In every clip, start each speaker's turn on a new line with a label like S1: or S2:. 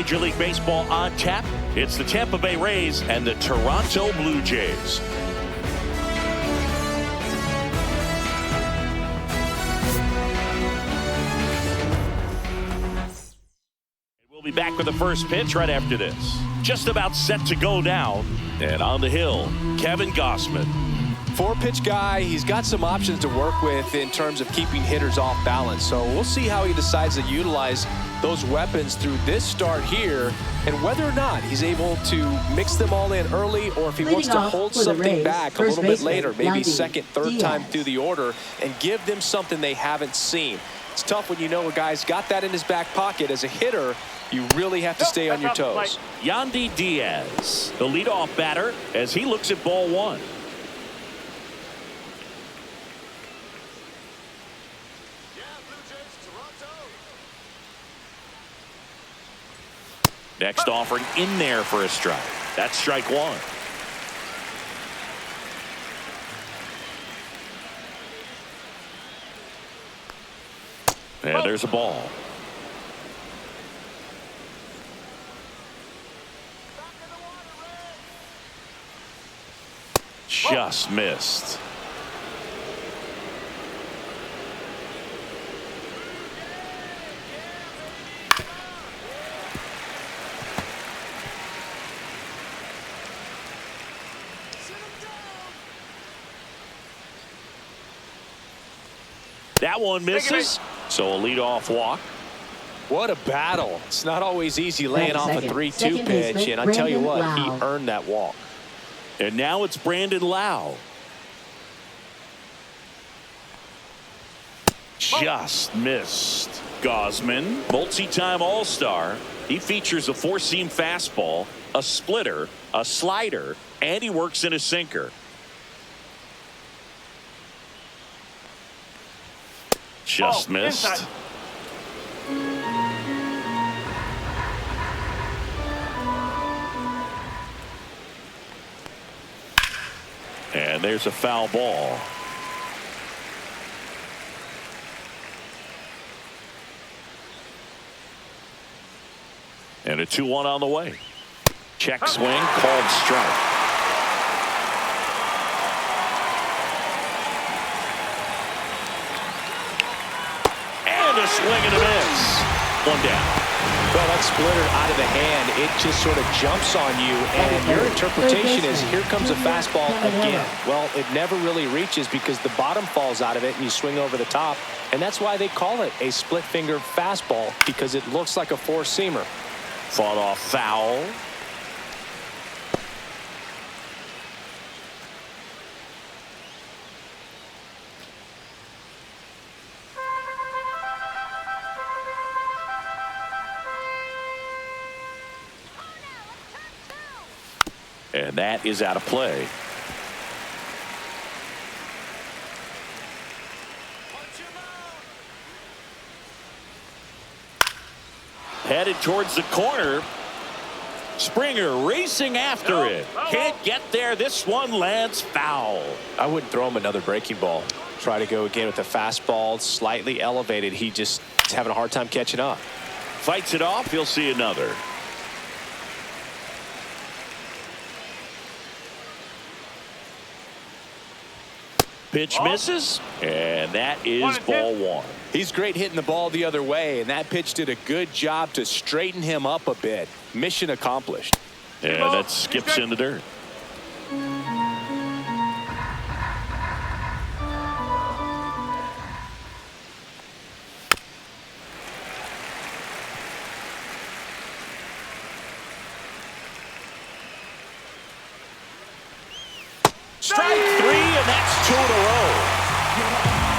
S1: Major League Baseball on tap. It's the Tampa Bay Rays and the Toronto Blue Jays. We'll be back with the first pitch right after this. Just about set to go down. And on the hill, Kevin Gausman.
S2: Four-pitch guy, he's got some options to work with in terms of keeping hitters off balance. So we'll see how he decides to utilize those weapons through this start here, and whether or not he's able to mix them all in early, or if he wants to hold something back a little bit later, maybe second, third time through the order, and give them something they haven't seen. It's tough when you know a guy's got that in his back pocket. As a hitter, you really have to stay on your toes.
S1: Yandy Diaz, the leadoff batter, as he looks at ball one. Next offering in there for a strike. That's strike one. And there's a ball. Just missed. That one misses, so a leadoff walk.
S2: What a battle. It's not always easy laying off a 3-2 pitch, and I tell you what, he earned that walk.
S1: And now it's Brandon Lau. Just missed. Gausman, multi-time All-Star. He features a four-seam fastball, a splitter, a slider, and he works in a sinker. Just missed. Inside. And there's a foul ball. And a 2-1 on the way. Check swing, called strike. A swing and a miss. One down.
S2: Well, that splitter out of the hand, it just sort of jumps on you, and your interpretation is here comes a fastball again. Well, it never really reaches because the bottom falls out of it and you swing over the top, and that's why they call it a split finger fastball, because it looks like a four-seamer.
S1: Fought off foul. And that is out of play. Headed towards the corner. Springer racing after it. Can't get there. This one lands foul.
S2: I wouldn't throw him another breaking ball. Try to go again with the fastball, slightly elevated. He just is having a hard time catching up.
S1: Fights it off. He'll see another. Pitch misses, and that is ball one.
S2: He's great hitting the ball the other way, and that pitch did a good job to straighten him up a bit. Mission accomplished.
S1: And that skips in the dirt. Strike three, and that's 2 in a row.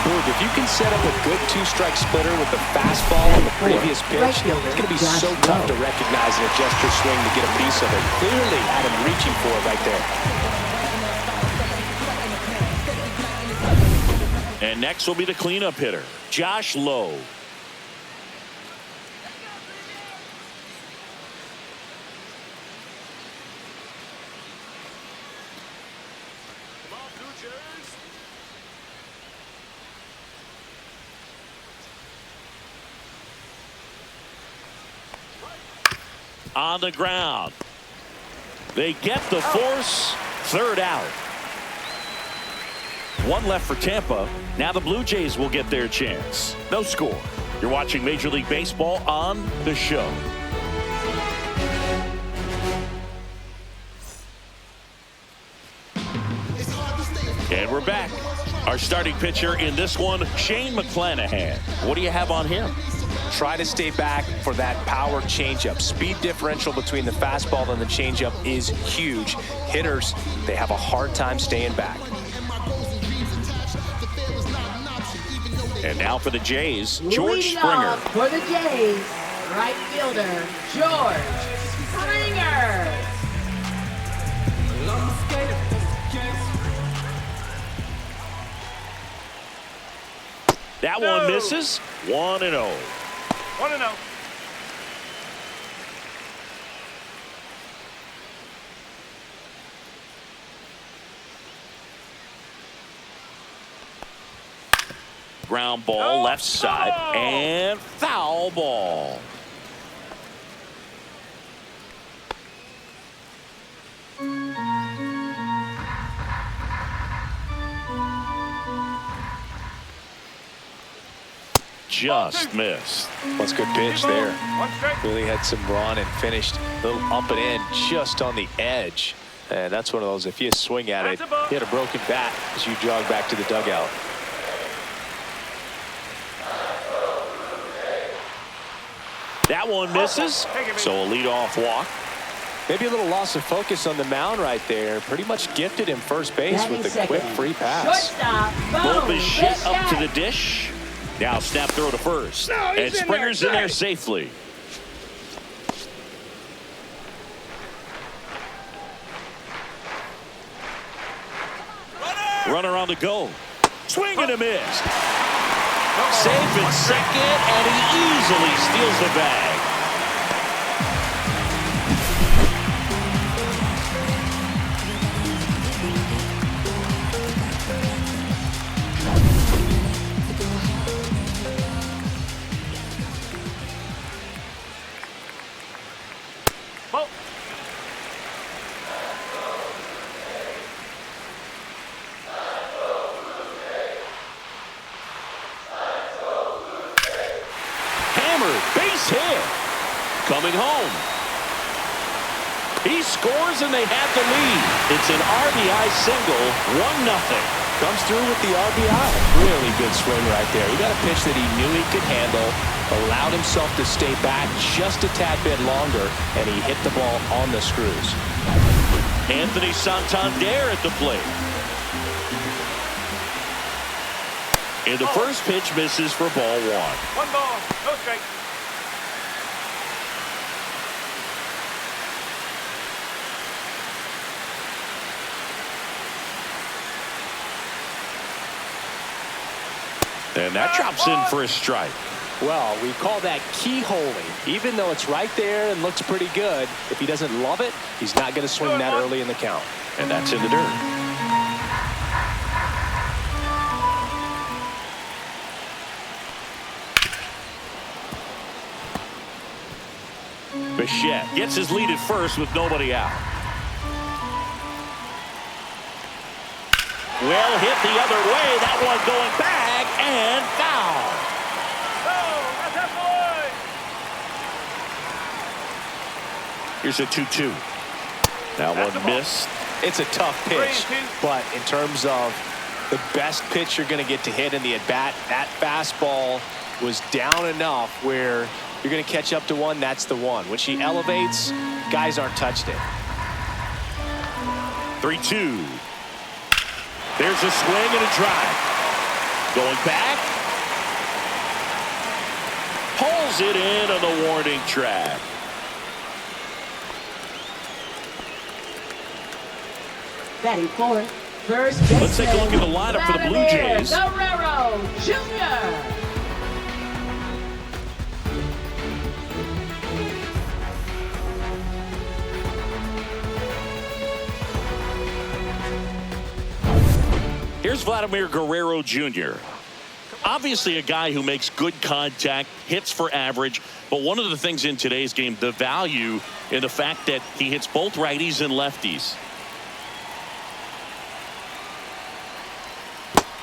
S2: Boog, if you can set up a good two-strike splitter with the fastball on the previous pitch, it's going to be so tough to recognize and adjust your swing to get a piece of it. Clearly had him reaching for it right
S1: there. And next will be the cleanup hitter, Josh Lowe. on the ground. They get the force. Third out. One left for Tampa. Now the Blue Jays will get their chance. No score. You're watching Major League Baseball on The Show. And we're back. Our starting pitcher in this one, Shane McClanahan. What do you have on him?
S2: Try to stay back for that power changeup. Speed differential between the fastball and the changeup is huge. Hitters, they have a hard time staying back.
S1: And now for the Jays, George Springer.
S3: For the Jays, right fielder, George Springer.
S1: That one misses. 1-0.
S4: 1-0.
S1: Ground ball left side and foul ball. Just missed.
S2: That's a good pitch there. Really had some run and finished a little up and in just on the edge. And that's one of those, if you swing at it, hit a broken bat as you jog back to the dugout.
S1: That one misses. So a leadoff walk.
S2: Maybe a little loss of focus on the mound right there. Pretty much gifted him first base with a quick free pass.
S1: Both is shit up to the dish. Now snap throw to first. And Springer's in there safely. Runner on the go. Swing and a miss. Safe at second, and he easily steals the bag. Base hit. Coming home. He scores and they have the lead. It's an RBI single, 1-0.
S2: Comes through with the RBI. Really good swing right there. He got a pitch that he knew he could handle, allowed himself to stay back just a tad bit longer, and he hit the ball on the screws.
S1: Anthony Santander at the plate. And the first pitch misses for ball one.
S4: 1 ball, no strike.
S1: And that drops in for a strike.
S2: Well, we call that keyholing. Even though it's right there and looks pretty good, if he doesn't love it, he's not going to swing that early in the count.
S1: And that's in the dirt. Bichette gets his lead at first with nobody out. Well hit the other way. That one going back and foul. Here's a 2-2. That one missed.
S2: It's a tough pitch, but in terms of the best pitch you're going to get to hit in the at-bat, that fastball was down enough where you're going to catch up to one. That's the one. When she elevates, guys aren't touched it.
S1: 3-2. There's a swing and a drive. Going back. Pulls it in on the warning track.
S3: Batting fourth, first baseman.
S1: Let's take a look at the lineup for the Blue Jays.
S3: Guerrero Jr.
S1: Here's Vladimir Guerrero Jr. Obviously a guy who makes good contact, hits for average, but one of the things in today's game, the value in the fact that he hits both righties and lefties.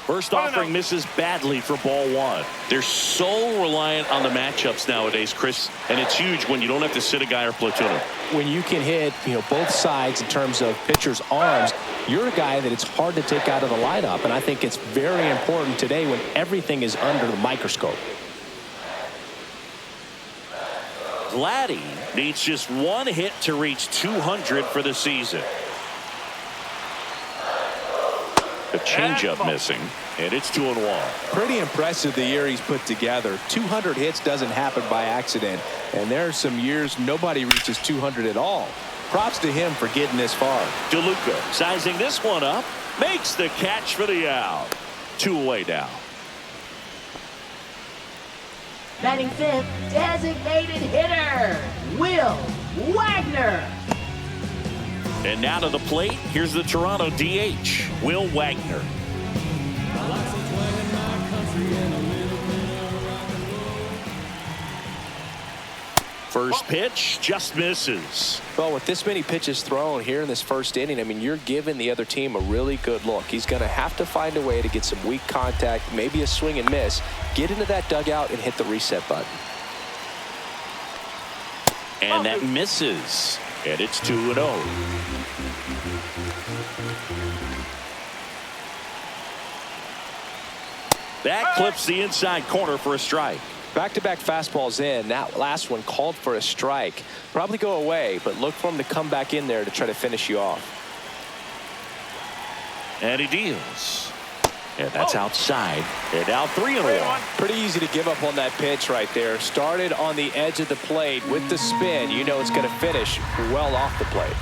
S1: First offering misses badly for ball one. They're so reliant on the matchups nowadays, Chris, and it's huge when you don't have to sit a guy or platoon him.
S2: When you can hit, both sides in terms of pitchers' arms, you're a guy that it's hard to take out of the lineup, and I think it's very important today when everything is under the microscope.
S1: Vladdy needs just one hit to reach 200 for the season. The changeup missing, and it's 2-1.
S2: Pretty impressive the year he's put together. 200 hits doesn't happen by accident, and there are some years nobody reaches 200 at all. Props to him for getting this far.
S1: DeLuca sizing this one up, makes the catch for the out. 2 away now.
S3: Batting fifth, designated hitter, Will Wagner.
S1: And now to the plate, here's the Toronto DH, Will Wagner. First pitch just misses.
S2: Well, with this many pitches thrown here in this first inning, I mean, you're giving the other team a really good look. He's going to have to find a way to get some weak contact, maybe a swing and miss, get into that dugout and hit the reset button.
S1: And that misses. And it's 2-0. That clips the inside corner for a strike.
S2: Back-to-back fastballs in. That last one called for a strike. Probably go away, but look for him to come back in there to try to finish you off.
S1: And he deals. And that's outside. And now 3-1.
S2: Pretty easy to give up on that pitch right there. Started on the edge of the plate with the spin. You know it's going to finish well off the plate.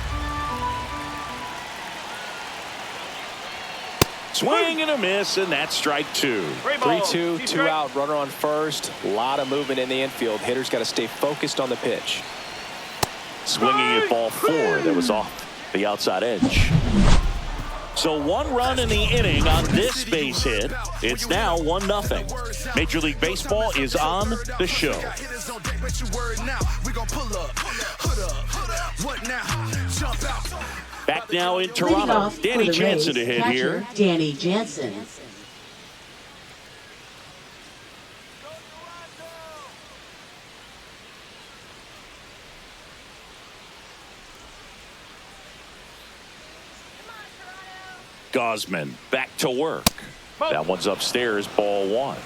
S1: Swing and a miss, and that's strike 2.
S2: 3-2, 2 out, runner on first. A lot of movement in the infield. Hitter's got to stay focused on the pitch.
S1: Swinging at ball 4 that was off the outside edge. So 1 run in the inning on this base hit. It's now 1-0. Major League Baseball is on the show. Back now in Toronto. Danny Jansen to hit here.
S3: Danny Jansen.
S1: Gausman back to work. That one's upstairs, ball 1.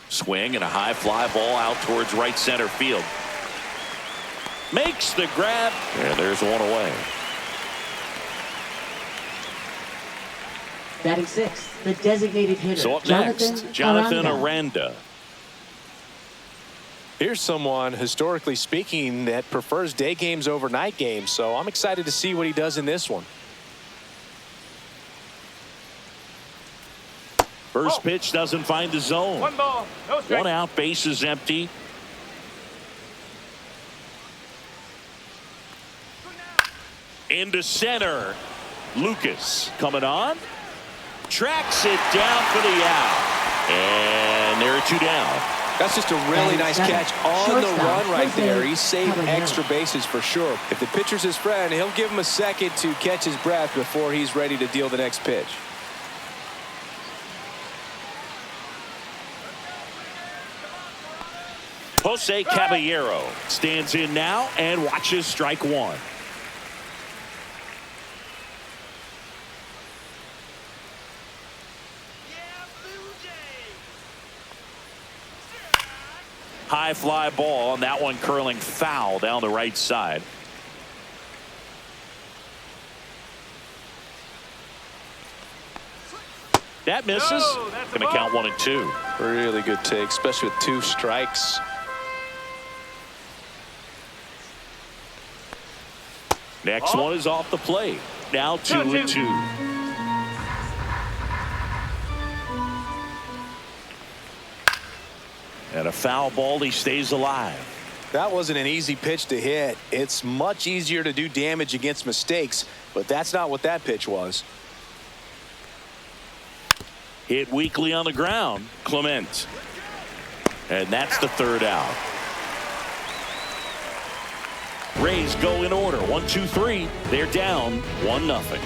S1: Swing and a high fly ball out towards right center field. Makes the grab, and there's 1 away.
S3: Batting sixth, the designated hitter.
S1: So up next, Jonathan Aranda.
S2: Here's someone, historically speaking, that prefers day games over night games, so I'm excited to see what he does in this one.
S1: First pitch doesn't find the zone.
S4: 1 ball, no strike.
S1: 1 out, base is empty. Into center. Lucas coming on. Tracks it down for the out. And there are 2 down.
S2: That's just a really nice catch on the run right there. He saved extra bases for sure. If the pitcher's his friend, he'll give him a second to catch his breath before he's ready to deal the next pitch.
S1: Jose Caballero stands in now and watches strike 1. High fly ball, and that one curling foul down the right side. That misses. Going to count 1 and 2.
S2: Really good take, especially with 2 strikes.
S1: Next one is off the plate. Now 2 and 2. And a foul ball, he stays alive.
S2: That wasn't an easy pitch to hit. It's much easier to do damage against mistakes, but that's not what that pitch was.
S1: Hit weakly on the ground. Clement. And that's the third out. Rays go in order. 1, 2, 3. They're down 1-0.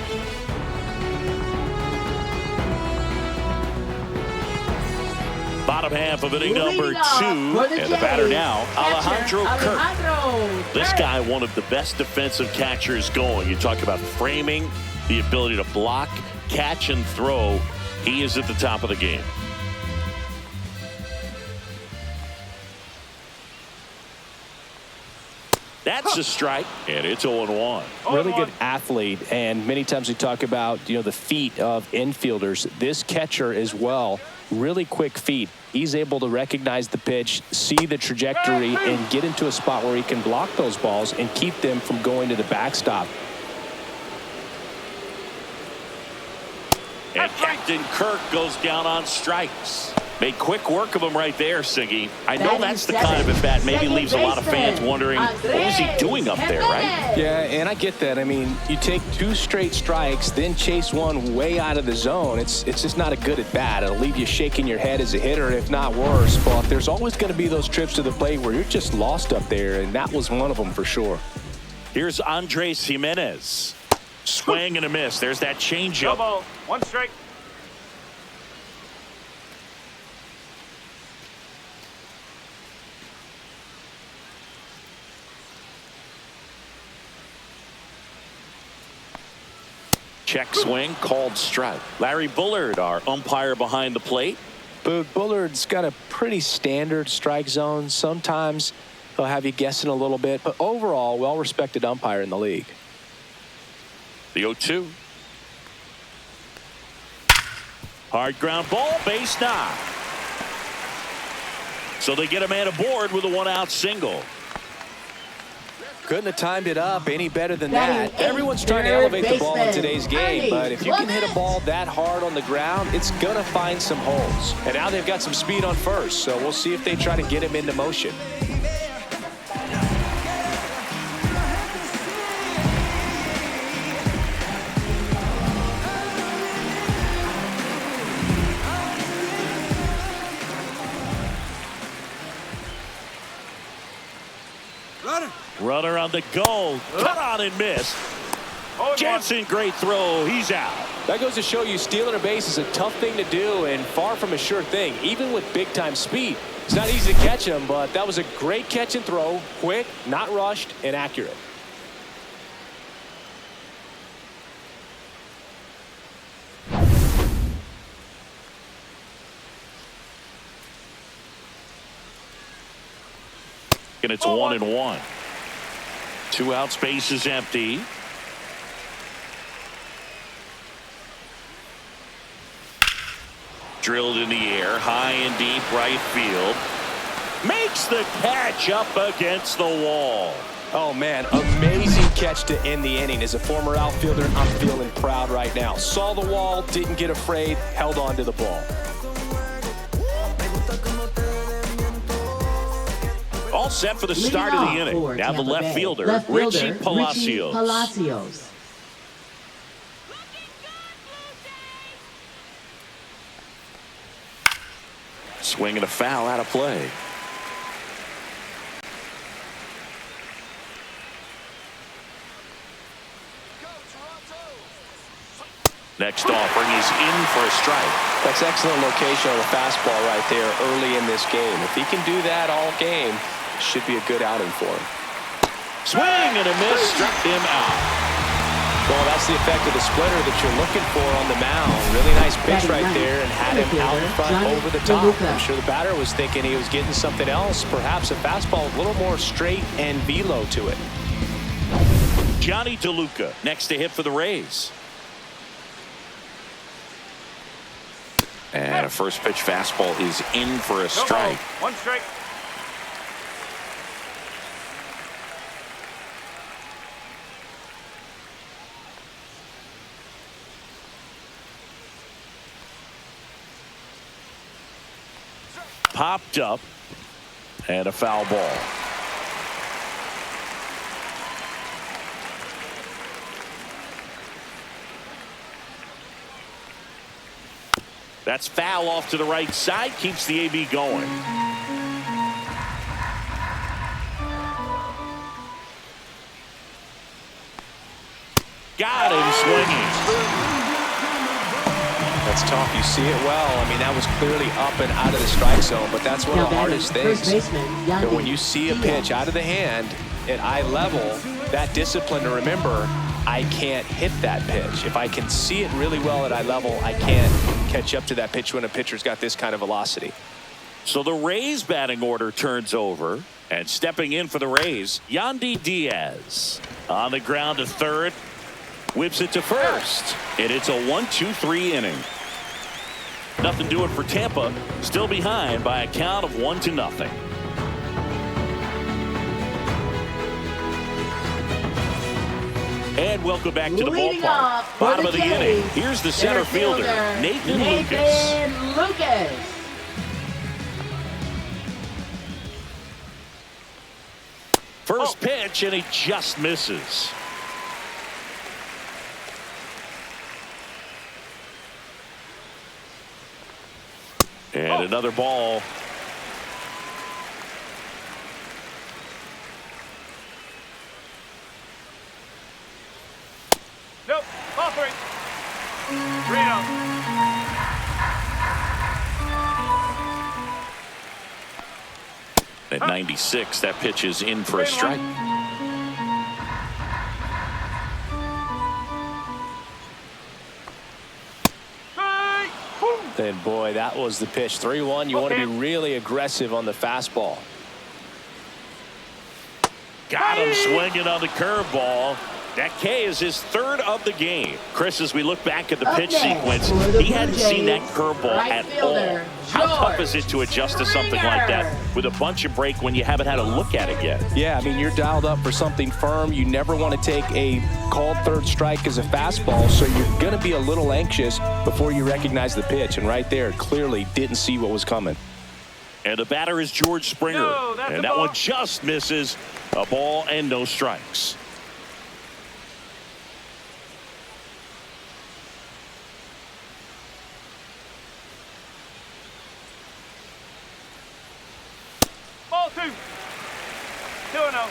S1: Bottom half of inning number 2. And the batter now, Alejandro Kirk. This guy, one of the best defensive catchers going. You talk about framing, the ability to block, catch, and throw. He is at the top of the game. That's a strike, and it's 0-1.
S2: Really good athlete, and many times we talk about, the feet of infielders. This catcher as well, really quick feet. He's able to recognize the pitch, see the trajectory, and get into a spot where he can block those balls and keep them from going to the backstop.
S1: And Captain Kirk goes down on strikes. Made quick work of him right there, Siggy. I know that's the kind of at bat maybe leaves a lot of fans wondering, what was he doing up there, right?
S2: Yeah, and I get that. I mean, you take 2 straight strikes, then chase one way out of the zone. It's just not a good at bat. It'll leave you shaking your head as a hitter, if not worse. But there's always going to be those trips to the plate where you're just lost up there, and that was one of them for sure.
S1: Here's Andres Jimenez. Swing and a miss. There's that changeup.
S4: No ball. 1 strike.
S1: Check swing, called strike. Larry Bullard, our umpire behind the plate.
S2: But Bullard's got a pretty standard strike zone. Sometimes he'll have you guessing a little bit, but overall, well-respected umpire in the league.
S1: The 0-2. Hard ground ball, base knock. So they get a man aboard with a 1-out single.
S2: Couldn't have timed it up any better than that. Everyone's trying to elevate the ball in today's game, but if you can hit a ball that hard on the ground, it's going to find some holes. And now they've got some speed on first, so we'll see if they try to get him into motion.
S1: Runner on the goal. Cut on and missed. Jansen, great throw. He's out.
S2: That goes to show you stealing a base is a tough thing to do and far from a sure thing, even with big-time speed. It's not easy to catch him, but that was a great catch and throw. Quick, not rushed, and accurate.
S1: And it's 1-1. 2 out, space is empty. Drilled in the air, high and deep right field. Makes the catch up against the wall.
S2: Oh, man, amazing catch to end the inning. As a former outfielder, I'm feeling proud right now. Saw the wall, didn't get afraid, held on to the ball.
S1: All set for the start of the inning. Now the left fielder, Richie Palacios. Swing and a foul out of play. Next offering is in for a strike.
S2: That's excellent location on the fastball right there early in this game. If he can do that all game, it should be a good outing for him.
S1: Swing and a miss, struck him out.
S2: Well, that's the effect of the splitter that you're looking for on the mound. Really nice pitch right there and had him out in front over the top. I'm sure the batter was thinking he was getting something else, perhaps a fastball a little more straight and velo to it.
S1: Johnny DeLuca next to hit for the Rays. And a first pitch fastball is in for a strike.
S4: 1 strike.
S1: Popped up and a foul ball. That's foul off to the right side. Keeps the AB going. Got him swinging.
S2: That's tough. You see it well. I mean, that was clearly up and out of the strike zone, but that's one of the hardest things. That when you see a pitch out of the hand at eye level, that discipline to remember, I can't hit that pitch. If I can see it really well at eye level, I can't catch up to that pitch when a pitcher's got this kind of velocity.
S1: So the Rays batting order turns over, and stepping in for the Rays, Yandy Diaz on the ground to third, whips it to first, and it's a 1-2-3 inning. Nothing doing for Tampa, still behind by a count of 1-0. And welcome back to the ballpark. Bottom of the inning. Here's the center fielder, Nathan Lucas. First pitch, and he just misses. And another ball.
S4: Nope. Ball 3. 3-0.
S1: At 96, that pitch is in for a strike.
S2: And boy, that was the pitch. 3-1. You want to be really aggressive on the fastball.
S1: Got him swinging on the curveball. That K is his third of the game. Chris, as we look back at the pitch sequence, he hadn't seen that curveball at all. How tough is it to adjust to something like that with a bunch of break when you haven't had a look at it yet?
S2: Yeah, I mean, you're dialed up for something firm. You never want to take a called third strike as a fastball, so you're going to be a little anxious before you recognize the pitch. And right there, clearly didn't see what was coming.
S1: And the batter is George Springer. And that one just misses. A ball and no strikes.
S4: Ball 2. 2-0.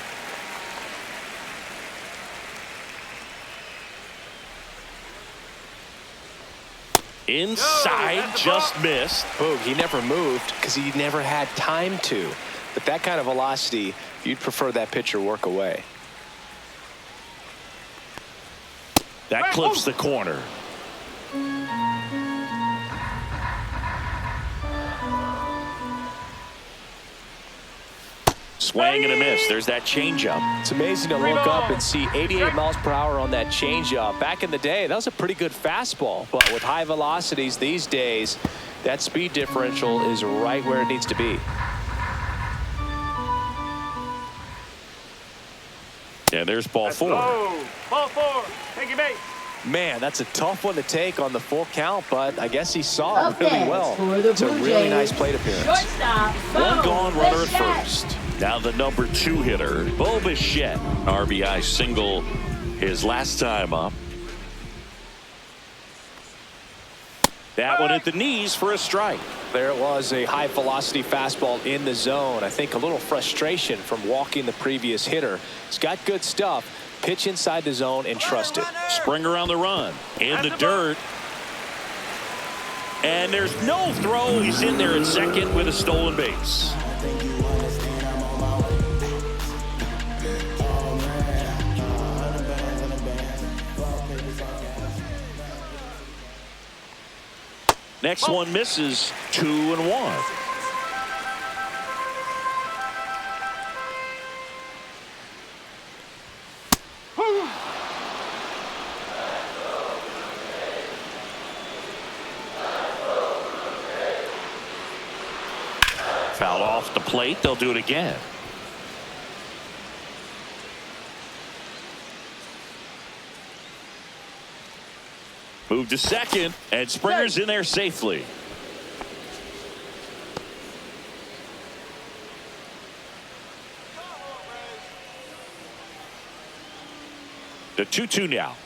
S1: Inside, just missed.
S2: Boog, he never moved because he never had time to. But that kind of velocity, you'd prefer that pitcher work away.
S1: That clips the corner. Swing and a miss. There's that changeup.
S2: It's amazing to look up and see 88 miles per hour on that changeup. Back in the day, that was a pretty good fastball. But with high velocities these days, that speed differential is right where it needs to be.
S1: And there's ball 4.
S4: Ball 4. Take your base.
S2: Man, that's a tough one to take on the full count, but I guess he saw it really well. It's a really nice plate appearance.
S3: Shortstop,
S1: One gone, runner at first. Now the number 2 hitter, Bo Bichette. RBI single his last time up. That one at the knees for a strike.
S2: There it was, a high velocity fastball in the zone. I think a little frustration from walking the previous hitter. He's got good stuff. Pitch inside the zone and trust it.
S1: Springer on the run. In the dirt. And there's no throw. He's in there at second with a stolen base. Next one misses. 2-1. Foul off the plate. They'll do it again. Move to second, and Springer's in there safely. The 2-2 now.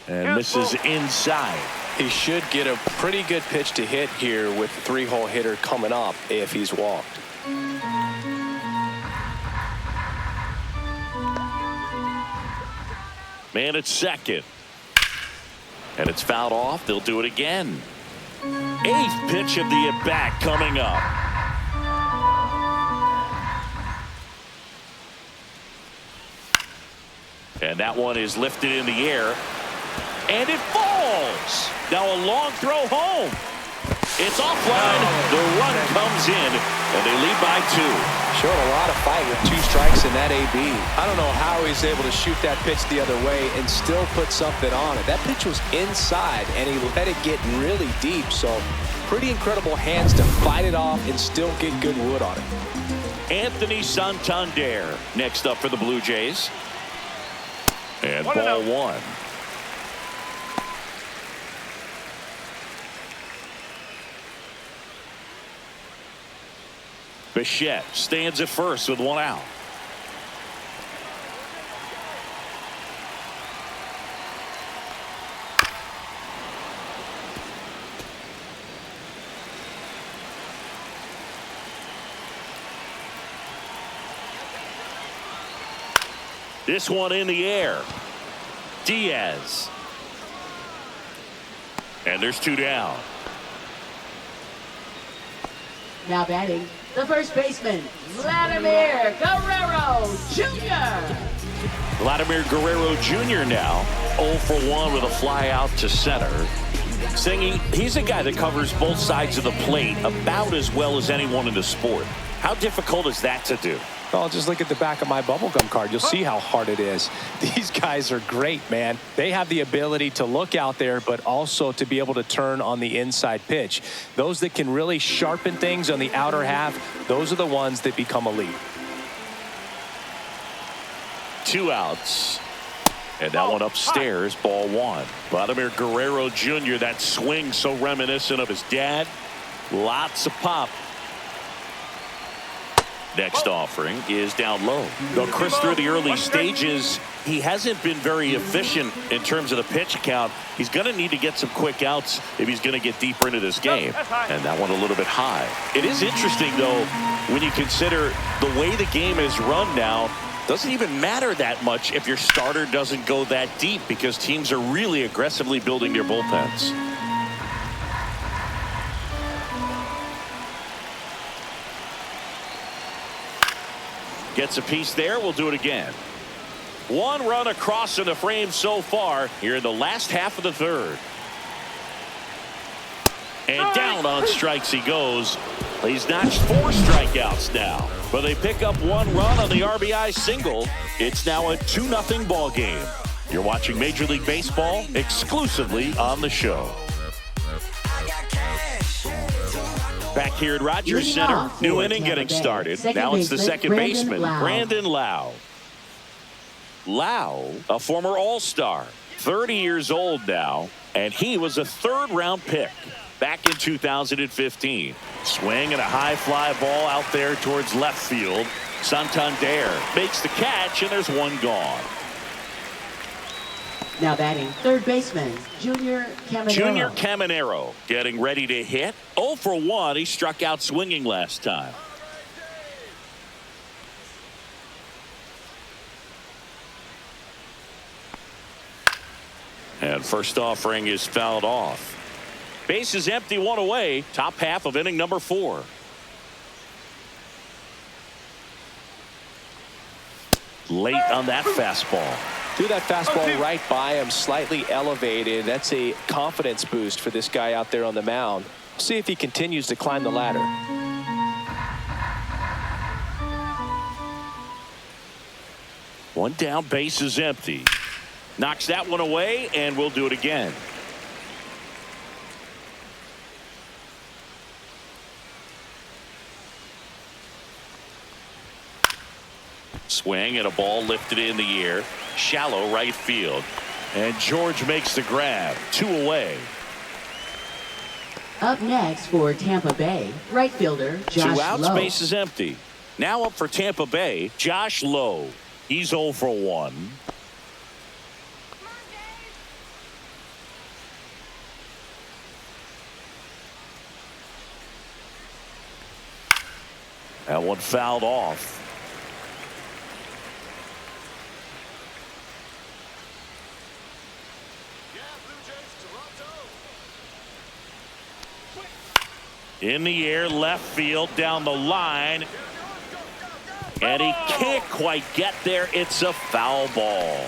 S1: And this is inside.
S2: He should get a pretty good pitch to hit here with the 3-hole hitter coming up if he's walked.
S1: Man at second. And it's fouled off. They'll do it again. 8th pitch of the at-bat coming up. And that one is lifted in the air. And it falls. Now a long throw home. It's offline. The run comes in, and they lead by 2.
S2: Showed a lot of fight with 2 strikes in that AB. I don't know how he's able to shoot that pitch the other way and still put something on it. That pitch was inside, and he let it get really deep. So pretty incredible hands to fight it off and still get good wood on it.
S1: Anthony Santander next up for the Blue Jays. And ball 1. Bichette stands at first with 1 out. This one in the air. Diaz. And there's 2 down.
S3: Now batting, the first baseman, Vladimir Guerrero Jr.
S1: Vladimir Guerrero Jr. now 0 for 1 with a fly out to center. Singy, he's a guy that covers both sides of the plate about as well as anyone in the sport. How difficult is that to do?
S2: Well, just look at the back of my bubblegum card. You'll see how hard it is. These guys are great, man. They have the ability to look out there, but also to be able to turn on the inside pitch. Those that can really sharpen things on the outer half, those are the ones that become elite.
S1: 2 outs. And that one upstairs, ball 1. Vladimir Guerrero Jr., that swing so reminiscent of his dad. Lots of pop. Next offering is down low. Though Chris, through the early stages, he hasn't been very efficient in terms of the pitch count. He's going to need to get some quick outs if he's going to get deeper into this game. And that one a little bit high. It is interesting, though, when you consider the way the game is run now. Doesn't even matter that much if your starter doesn't go that deep because teams are really aggressively building their bullpens. Gets a piece there. We'll do it again. 1 run across in the frame so far here in the last half of the 3rd. And down on strikes he goes. He's notched 4 strikeouts now. But they pick up 1 run on the RBI single. It's now a 2-0 ball game. You're watching Major League Baseball exclusively on the show. Back here at Rogers Center, new inning getting started. Now it's the second baseman, Brandon Lau. Lau, a former All-Star, 30 years old now, and he was a 3rd-round pick back in 2015. Swing and a high fly ball out there towards left field. Santander makes the catch, and there's 1 gone.
S3: Now batting, third baseman, Junior Caminero.
S1: Junior Caminero getting ready to hit. 0 for 1. He struck out swinging last time. And first offering is fouled off. Base is empty, 1 away. Top half of inning number 4. Late on that fastball.
S2: Threw that fastball right by him, slightly elevated. That's a confidence boost for this guy out there on the mound. See if he continues to climb the ladder.
S1: One down, base is empty. Knocks that one away, and we'll do it again. Swing and a ball lifted in the air. Shallow right field. And George makes the grab. 2 away.
S3: Up next for Tampa Bay, right fielder Josh
S1: 2 outs,
S3: Lowe.
S1: base is empty. Now up for Tampa Bay, Josh Lowe. He's 0 for 1. That one fouled off. In the air, left field, down the line. And he can't quite get there. It's a foul ball.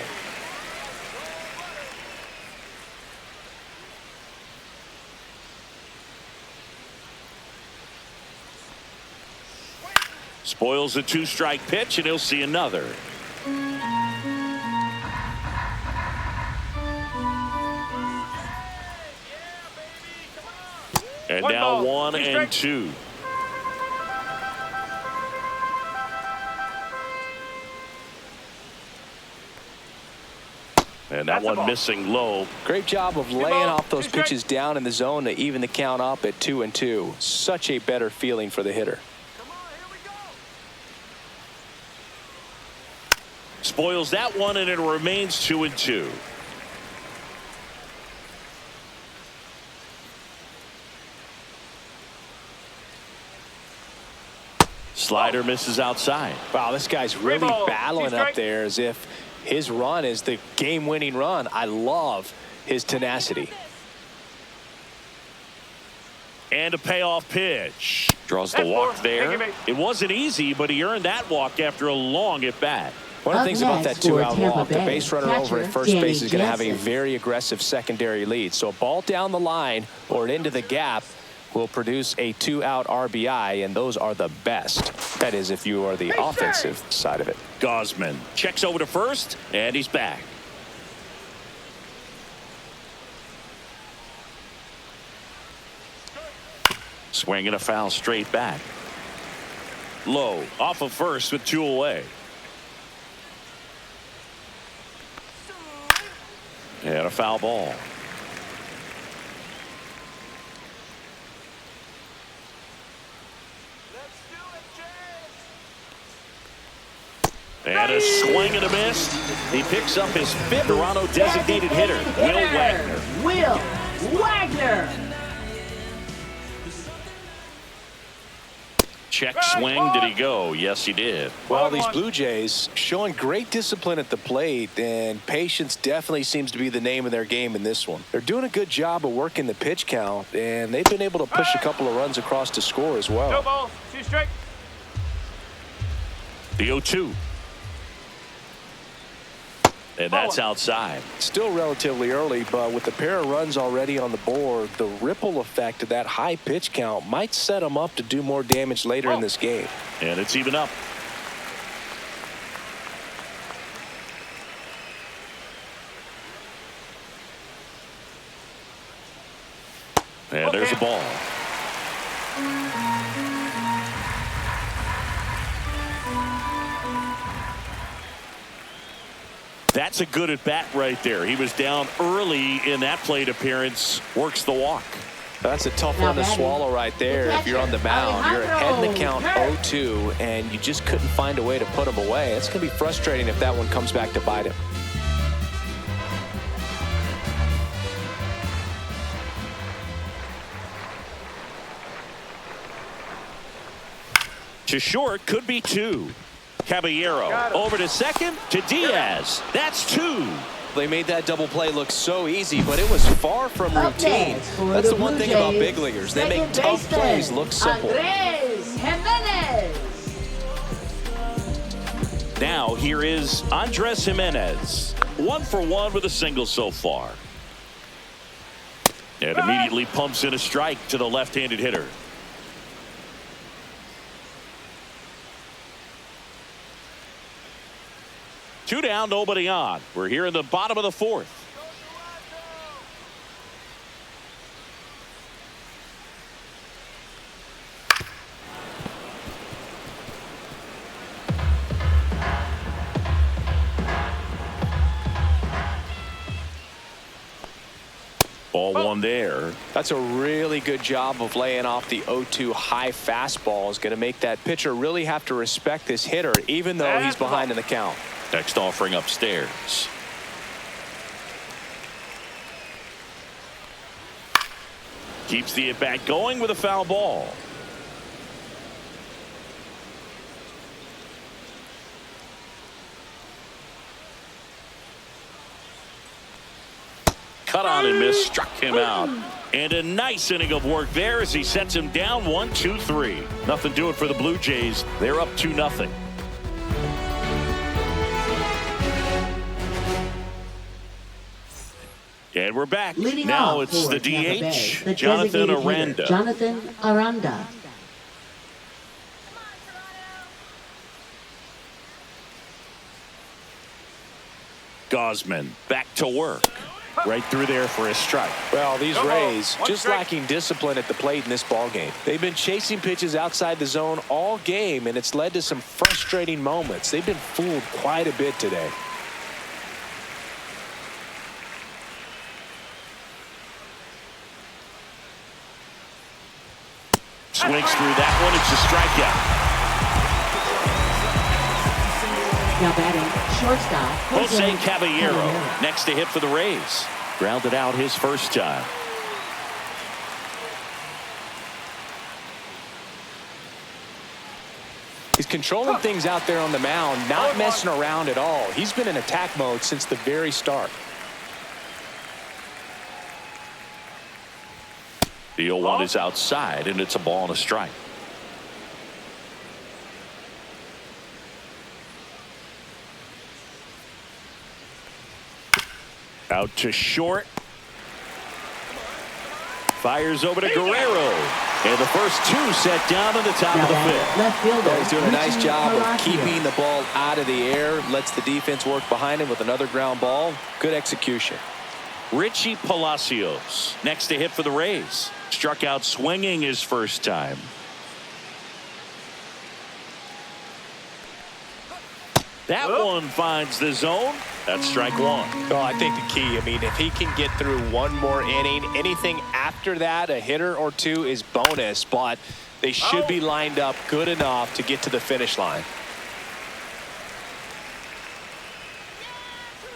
S1: Spoils a two-strike pitch, and he'll see another. And
S4: One
S1: now
S4: ball,
S1: 1 and 2. And that one missing low.
S2: Great job of laying off those pitches down in the zone to even the count up at 2-2. Such a better feeling for the hitter.
S1: Spoils that one, and it remains 2-2. Slider misses outside.
S2: Wow, this guy's really battling up there as if his run is the game-winning run. I love his tenacity.
S1: And a payoff pitch. Draws the walk there. It wasn't easy, but he earned that walk after a long at-bat.
S2: One of the things about that two-out walk, the base runner over at first base is going to have a very aggressive secondary lead. So a ball down the line or into the gap will produce a two-out RBI, and those are the best. That is, if you are the offensive side of it.
S1: Gausman checks over to first, and he's back. Swinging a foul straight back. Low off of first with 2 away. And a foul ball. And a swing and a miss. He picks up his 5th Toronto designated hitter, Will Wagner.
S3: Will Wagner.
S1: Check swing. Did he go? Yes, he did.
S2: Well, these Blue Jays showing great discipline at the plate, and patience definitely seems to be the name of their game in this one. They're doing a good job of working the pitch count, and they've been able to push a couple of runs across to score as well.
S4: No balls, 2 strike.
S1: The 0-2. And that's outside.
S2: Still relatively early, but with the pair of runs already on the board, the ripple effect of that high pitch count might set them up to do more damage later in this game.
S1: And it's even up. And there's a ball. That's a good at bat right there. He was down early in that plate appearance. Works the walk.
S2: That's a tough one to swallow right there. If you're on the mound, you're ahead in the count 0-2, and you just couldn't find a way to put him away. It's going to be frustrating if that one comes back to bite him.
S1: To short, could be 2. Caballero over to second to Diaz. That's 2.
S2: They made that double play look so easy, but it was far from routine. That's the one thing about big leaguers. They make tough plays look simple.
S1: Now here is Andres Jimenez. 1 for 1 with a single so far. And immediately pumps in a strike to the left-handed hitter. Two down, nobody on. We're here in the bottom of the 4th. Ball 1 there.
S2: That's a really good job of laying off the 0-2 high fastball. Is going to make that pitcher really have to respect this hitter, even though he's behind in the count.
S1: Next offering upstairs. Keeps the at-bat going with a foul ball. cut on and miss, struck him out. And a nice inning of work there as he sets him down 1-2-3. Nothing doing for the Blue Jays. They're up 2-0. And we're back.
S3: Leading
S1: now
S3: off
S1: it's
S3: for
S1: the
S3: Tampa Bay,
S1: DH,
S3: the
S1: Jonathan
S3: designated hitter,
S1: Aranda.
S3: Jonathan Aranda.
S1: Gosman back to work. Right through there for a strike.
S2: Well, these
S4: No ball.
S2: Rays
S4: One
S2: just
S4: strike.
S2: lacking discipline at the plate in this ball game. They've been chasing pitches outside the zone all game, and it's led to some frustrating moments. They've been fooled quite a bit today.
S1: Swings through that one. It's a strikeout.
S3: Now batting, shortstop,
S1: Jose Caballero next to hit for the Rays. Grounded out his first time.
S2: He's controlling things out there on the mound, not messing around at all. He's been in attack mode since the very start.
S1: The 0-1 is outside, and it's a ball and a strike. Out to short. Fires over to Guerrero. And the first two set down in the top of the fifth.
S3: Left fielder.
S2: He's doing a nice
S3: Richie
S2: job of
S3: Palacios.
S2: keeping the ball out of the air, lets the defense work behind him with another ground ball. Good execution.
S1: Richie Palacios next to hit for the Rays. Struck out swinging his first time. That one finds the zone. That's strike one.
S2: Well, I think the key, I mean, if he can get through one more inning, anything after that, a hitter or two is bonus, but they should be lined up good enough to get to the finish line.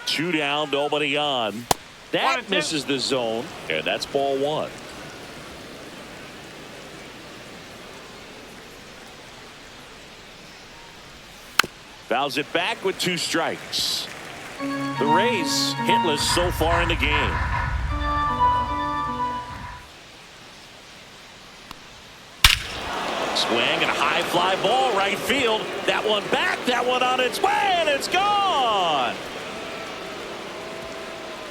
S1: 2 down, nobody on. That misses the zone, and that's ball one. Fouls it back with 2 strikes. The Rays hitless so far in the game. Swing and a high fly ball right field. That one back, that one on its way, and it's gone.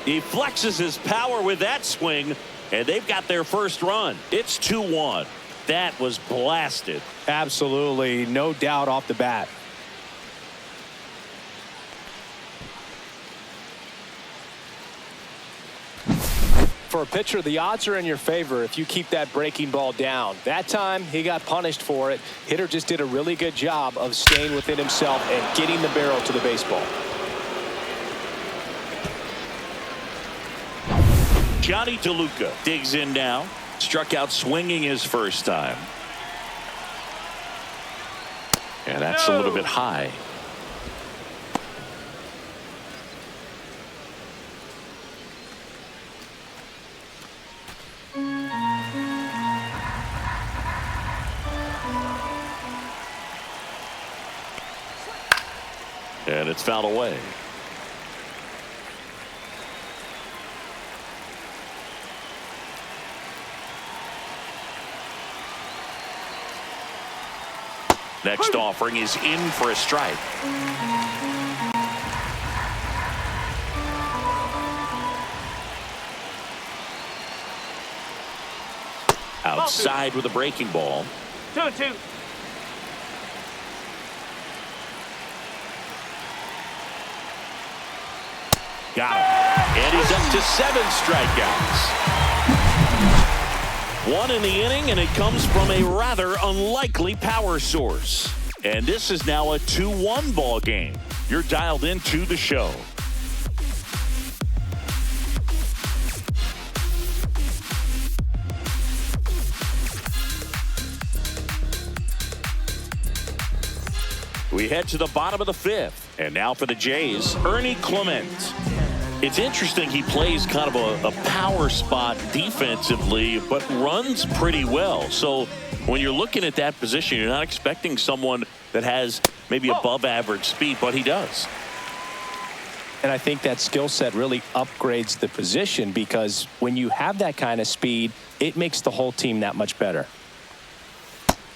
S1: He flexes his power with that swing, and they've got their first run. It's 2-1. That was blasted.
S2: Absolutely, no doubt off the bat. For a pitcher, the odds are in your favor if you keep that breaking ball down. That time, he got punished for it. Hitter just did a really good job of staying within himself and getting the barrel to the baseball.
S1: Johnny DeLuca digs in now. Struck out swinging his first time. And that's a little bit high. And it's fouled away. Next offering is in for a strike. Outside with a breaking ball.
S4: 2-2.
S1: Got him. And he's up to 7 strikeouts. 1 in the inning, and it comes from a rather unlikely power source. And this is now a 2-1 ball game. You're dialed into the show. We head to the bottom of the 5th. And now for the Jays, Ernie Clement. It's interesting, he plays kind of a power spot defensively, but runs pretty well. So when you're looking at that position, you're not expecting someone that has maybe above average speed, but he does.
S2: And I think that skill set really upgrades the position, because when you have that kind of speed, it makes the whole team that much better.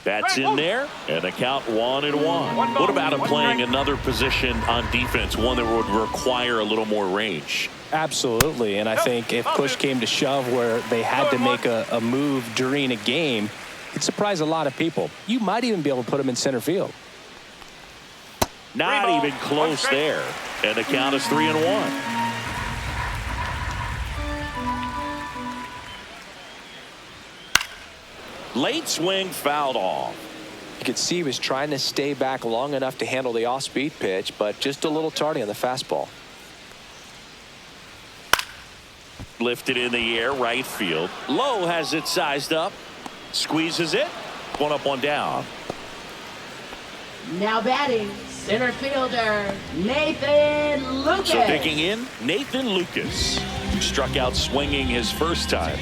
S1: That's in there, and the count 1-1. What about him playing another position on defense, one that would require a little more range?
S2: Absolutely, and I think if push came to shove where they had to make a move during a game, it'd surprise a lot of people. You might even be able to put him in center field.
S1: Not even close there, and the count is 3-1. Late swing fouled off.
S2: You could see he was trying to stay back long enough to handle the off-speed pitch, but just a little tardy on the fastball.
S1: Lifted in the air, right field. Lowe has it sized up. Squeezes it. One up, one down.
S3: Now batting, center fielder, Nathan Lucas.
S1: So digging in, Nathan Lucas, who struck out swinging his first time.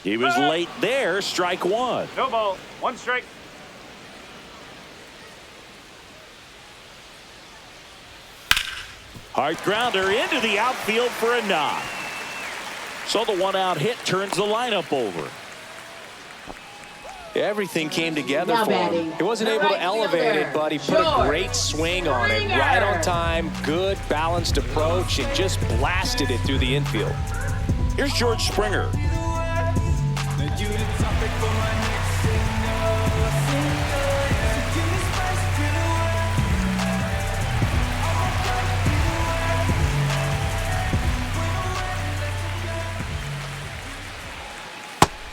S1: He was late there, strike one.
S4: No ball, one strike.
S1: Hard grounder into the outfield for a knock. So the one-out hit turns the lineup over.
S2: Everything came together for him. He wasn't able to elevate it, but he put a great swing on it. Right on time, good balanced approach, and just blasted it through the infield.
S1: Here's George Springer.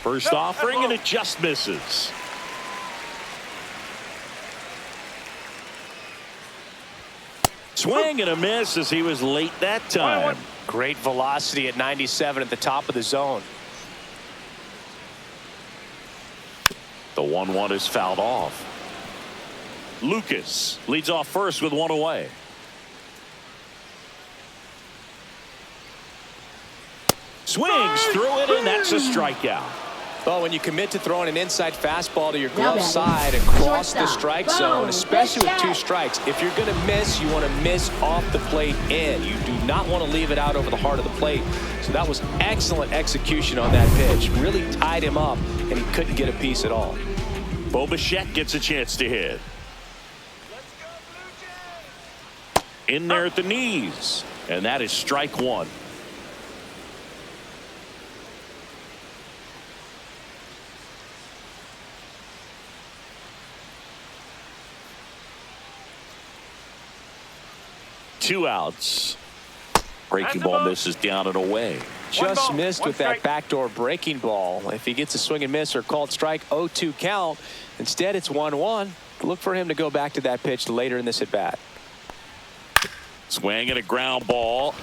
S1: First offering, and it just misses. Swing and a miss as he was late that time.
S2: Great velocity at 97 at the top of the zone.
S1: The 1-1 is fouled off. Lucas leads off first with one away. Swings through it, and that's a strikeout.
S2: Well, when you commit to throwing an inside fastball to your glove side across the strike zone, especially with two strikes, if you're going to miss, you want to miss off the plate in. You do not want to leave it out over the heart of the plate. So that was excellent execution on that pitch. Really tied him up, and he couldn't get a piece at all.
S1: Bo Bichette gets a chance to hit. In there at the knees, and that is strike one. Two outs. Breaking ball misses down and away.
S2: Just missed with that backdoor breaking ball. If he gets a swing and miss or called strike, 0-2 count. Instead, it's 1-1. Look for him to go back to that pitch later in this at bat.
S1: Swing and a ground ball.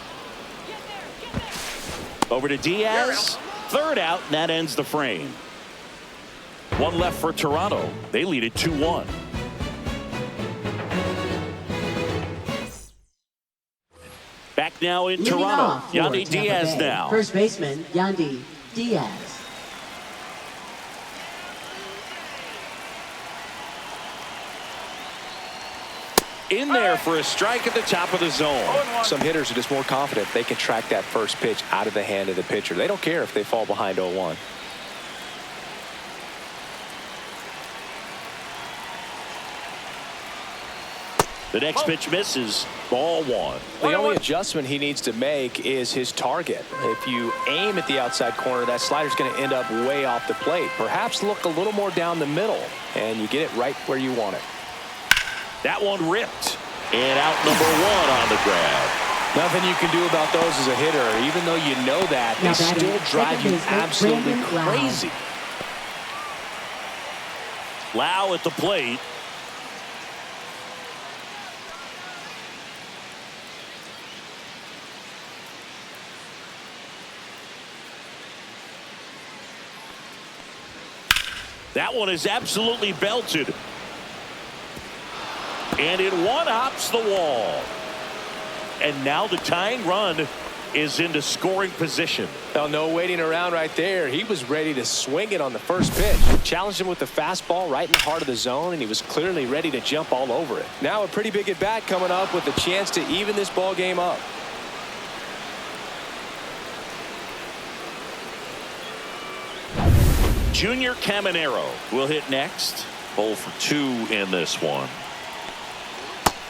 S1: Over to Diaz. Third out, and that ends the frame. One left for Toronto. They lead it 2-1. Back now in Toronto. Yandy Diaz now.
S3: First baseman, Yandy Diaz.
S1: In there for a strike at the top of the zone.
S2: Some hitters are just more confident they can track that first pitch out of the hand of the pitcher. They don't care if they fall behind 0-1.
S1: The next pitch misses. Ball one.
S2: The only adjustment he needs to make is his target. If you aim at the outside corner, that slider's going to end up way off the plate. Perhaps look a little more down the middle, and you get it right where you want it.
S1: That one ripped. And out number one on the grab.
S2: Nothing you can do about those as a hitter. Even though you know that, they still drive you absolutely crazy.
S1: Lau at the plate. That one is absolutely belted. And it one-hops the wall. And now the tying run is into scoring position.
S2: Well, no waiting around right there. He was ready to swing it on the first pitch. Challenged him with the fastball right in the heart of the zone, and he was clearly ready to jump all over it. Now a pretty big at bat coming up with a chance to even this ball game up.
S1: Junior Caminero will hit next. 0 for 2 in this one.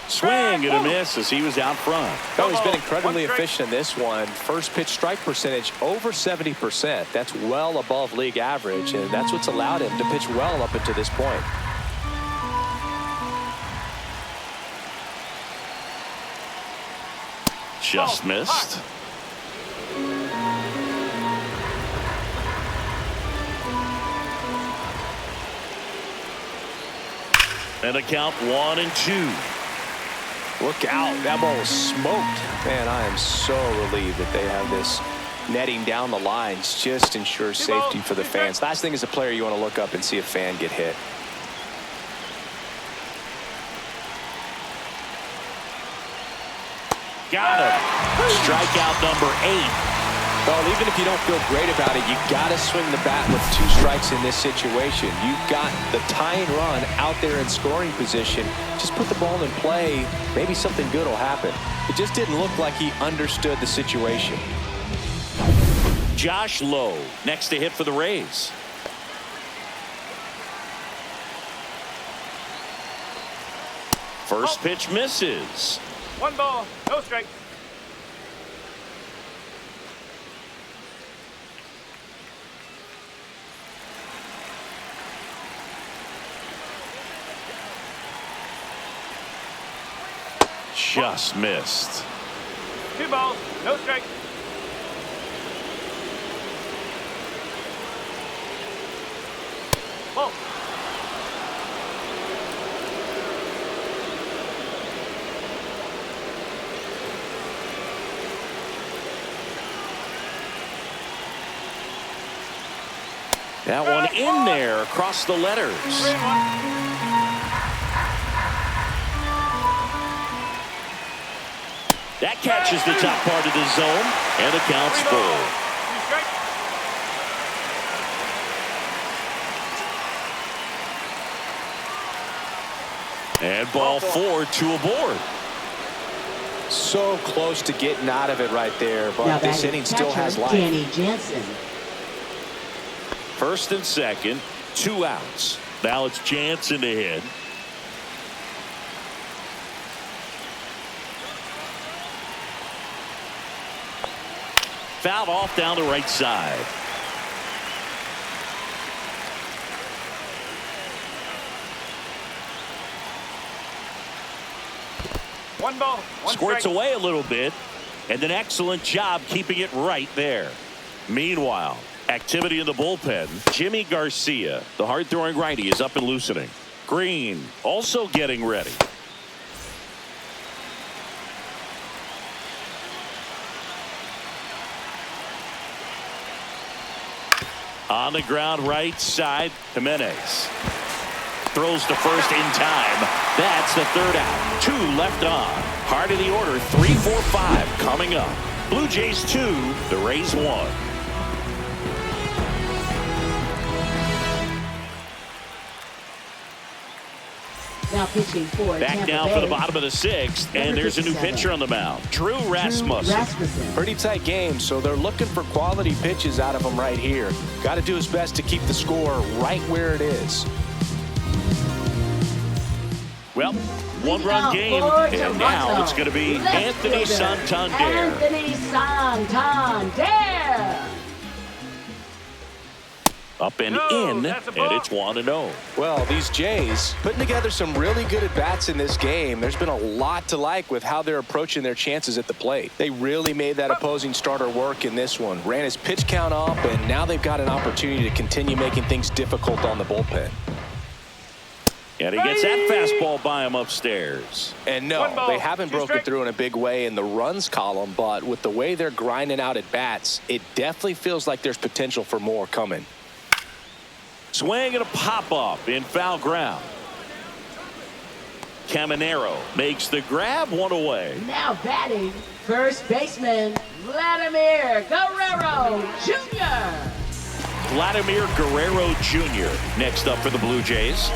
S1: Swing and a miss as he was out front.
S2: Oh, he's been incredibly efficient in this one. First pitch strike percentage over 70%. That's well above league average, and that's what's allowed him to pitch well up until this point.
S1: Just missed. And a count 1-2.
S2: Look out. That ball was smoked. Man, I am so relieved that they have this netting down the lines. Just ensures safety for the fans. Last thing as a player, you want to look up and see a fan get hit.
S1: Got him. Strikeout number 8.
S2: Well, even if you don't feel great about it, you got to swing the bat with 2 strikes in this situation. You've got the tying run out there in scoring position. Just put the ball in play. Maybe something good will happen. It just didn't look like he understood the situation.
S1: Josh Lowe next to hit for the Rays. First pitch misses.
S4: 1 ball, no strike.
S1: Just missed.
S4: 2 balls, no strike. Ball.
S1: That one in there across the letters.
S4: 3-1.
S1: That catches the top part of the zone, and the count's full. And ball 4, 2 aboard.
S2: So close to getting out of it right there, but this inning still has life.
S3: Danny Jansen.
S1: First and second, 2 outs. Now it's Jansen to hit. Fouled off down the right side.
S4: One ball, one
S1: Squirts
S4: strike.
S1: away a little bit, and an excellent job keeping it right there. Meanwhile, activity in the bullpen. Jimmy Garcia, the hard-throwing righty, is up and loosening. Green also getting ready. On the ground right side, Jimenez throws to first in time. That's the 3rd out. 2 left on. Heart of the order, 3, 4, 5 coming up. Blue Jays 2, the Rays 1.
S3: Now pitching for
S1: Back
S3: Tampa
S1: down
S3: Bay.
S1: for the bottom of the 6th, and there's a new
S3: 57.
S1: pitcher on the mound, Drew Rasmussen.
S2: Pretty tight game, so they're looking for quality pitches out of him right here. Got to do his best to keep the score right where it is.
S1: Well, 1-run game, and now it's going to be Anthony Santander.
S3: Anthony Santander.
S1: Up and in, and it's 1-0.
S2: Well, these Jays putting together some really good at-bats in this game. There's been a lot to like with how they're approaching their chances at the plate. They really made that opposing starter work in this one. Ran his pitch count up, and now they've got an opportunity to continue making things difficult on the bullpen.
S1: And he gets that fastball by him upstairs.
S2: And no, they haven't broken through in a big way in the runs column, but with the way they're grinding out at bats, it definitely feels like there's potential for more coming.
S1: Swing and a pop-up in foul ground. Caminero makes the grab, 1 away.
S3: Now batting, First baseman, Vladimir Guerrero Jr.
S1: Vladimir Guerrero Jr. next up for the Blue Jays.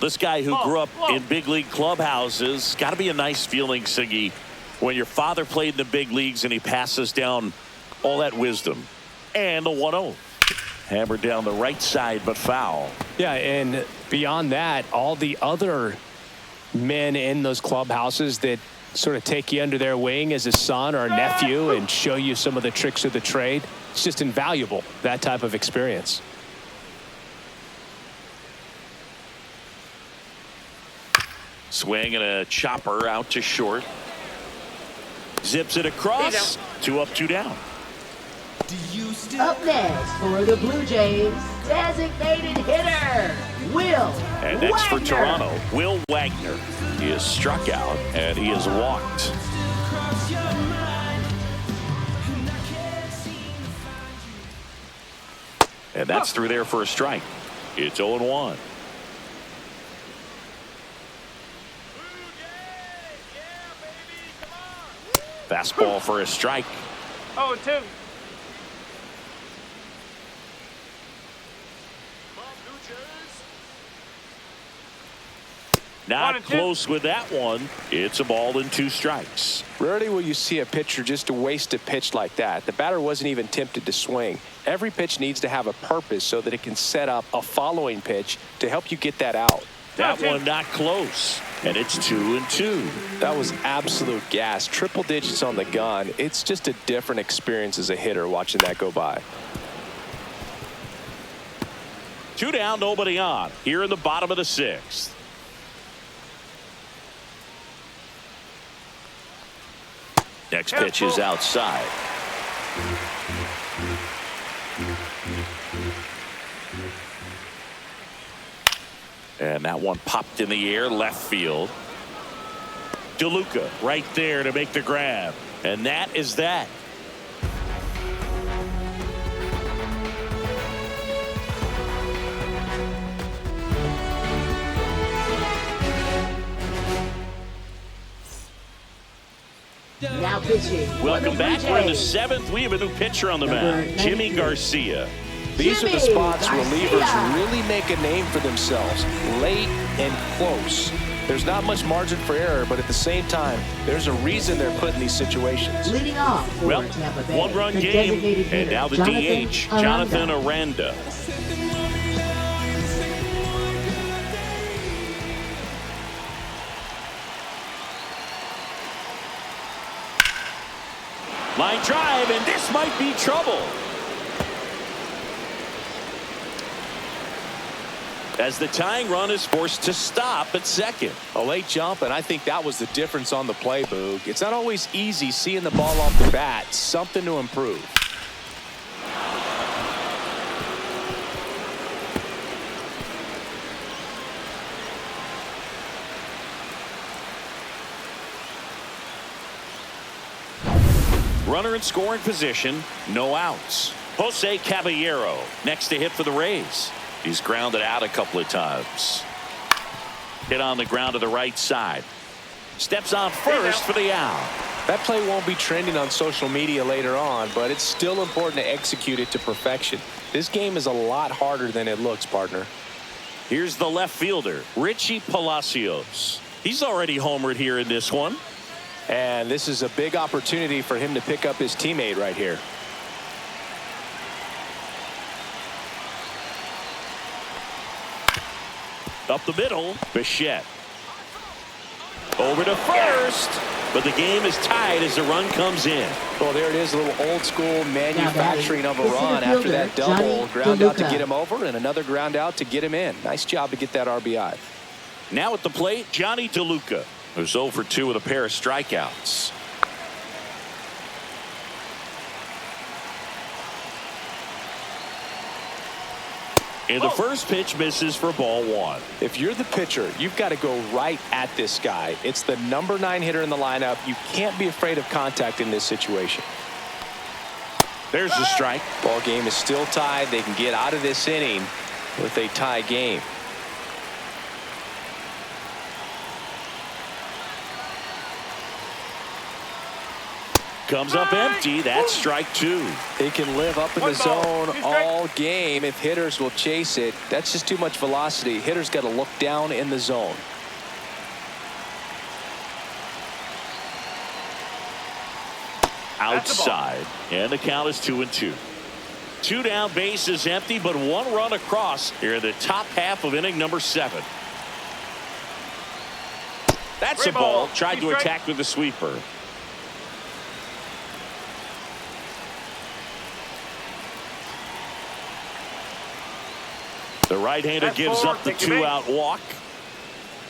S1: This guy who grew up in big league clubhouses, got to be a nice feeling, Siggy, when your father played in the big leagues and he passes down all that wisdom. And the 1-0. Hammered down the right side, but foul.
S2: Yeah, and beyond that, all the other men in those clubhouses that sort of take you under their wing as a son or a nephew and show you some of the tricks of the trade. It's just invaluable, that type of experience.
S1: Swing and a chopper out to short. Zips it across. 2 up, 2 down.
S3: Up next for the Blue Jays, designated hitter, Will
S1: And next for
S3: Wagner.
S1: Toronto, Will Wagner. He is struck out and he is walked. And that's through there for a strike. It's 0-1. Fastball for a strike.
S4: 0-2.
S1: Not close with that one. It's a ball and 2 strikes.
S2: Rarely will you see a pitcher just waste a pitch like that. The batter wasn't even tempted to swing. Every pitch needs to have a purpose so that it can set up a following pitch to help you get that out.
S1: That one not close. And it's 2-2.
S2: That was absolute gas. Triple digits on the gun. It's just a different experience as a hitter watching that go by.
S1: 2 down, nobody on. Here in the bottom of the 6th. Next pitch is outside. And that one popped in the air, left field. DeLuca right there to make the grab. And that is that.
S3: Now pitching.
S1: Welcome back. We're in the 7th. We have a new pitcher on the mound, Jimmy Garcia.
S2: These are the spots relievers really make a name for themselves, late and close. There's not much margin for error, but at the same time, there's a reason they're put in these situations.
S3: Leading off for
S1: Well,
S3: Tampa Bay,
S1: 1-run
S3: the
S1: game,
S3: designated
S1: and
S3: hitter,
S1: now the
S3: Jonathan
S1: DH, Jonathan Aranda. Line drive, and this might be trouble. As the tying run is forced to stop at second.
S2: A late jump, and I think that was the difference on the play, Boog. It's not always easy seeing the ball off the bat. Something to improve.
S1: Runner in scoring position, no outs. Jose Caballero next to hit for the Rays. He's grounded out a couple of times. Hit on the ground to the right side. Steps on first for the out.
S2: That play won't be trending on social media later on, but it's still important to execute it to perfection. This game is a lot harder than it looks, partner.
S1: Here's the left fielder, Richie Palacios. He's already homered here in this one.
S2: And this is a big opportunity for him to pick up his teammate right here.
S1: Up the middle, Bichette. Over to first, but the game is tied as the run comes in.
S2: Well, there it is, a little old school manufacturing of a run after that double. Ground out to get him over and another ground out to get him in. Nice job to get that RBI.
S1: Now at the plate, Johnny DeLuca, who's 0 for 2 with a pair of strikeouts. And the first pitch misses for ball 1.
S2: If you're the pitcher, you've got to go right at this guy. It's the number 9 hitter in the lineup. You can't be afraid of contact in this situation.
S1: There's the strike.
S2: Ball game is still tied. They can get out of this inning with a tie game.
S1: Comes up empty. That's strike two.
S2: They can live up in the zone all game if hitters will chase it. That's just too much velocity. Hitters got to look down in the zone.
S1: Outside, and the count is 2-2. 2 down, base is empty, but 1 run across here in the top half of inning number 7. That's a ball. Tried to attack with the sweeper. The right-hander gives up the 2-out walk.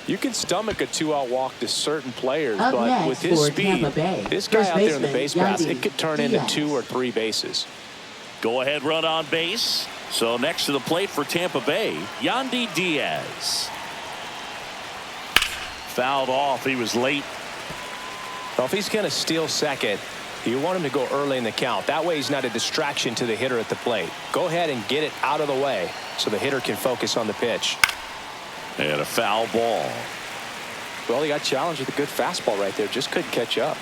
S2: You can stomach a 2-out walk to certain players,
S3: Up
S2: but
S3: next
S2: with his
S3: for
S2: speed,
S3: Tampa Bay,
S2: this guy
S3: first
S2: out there in the
S3: baseman,
S2: base pass,
S3: Yandy
S2: it could turn into
S3: Diaz.
S2: 2 or 3 bases.
S1: Go ahead run on base. So next to the plate for Tampa Bay, Yandy Diaz. Fouled off. He was late.
S2: Well, if he's going to steal second, you want him to go early in the count. That way he's not a distraction to the hitter at the plate. Go ahead and get it out of the way so the hitter can focus on the pitch.
S1: And a foul ball.
S2: Well, he got challenged with a good fastball right there. Just couldn't catch up.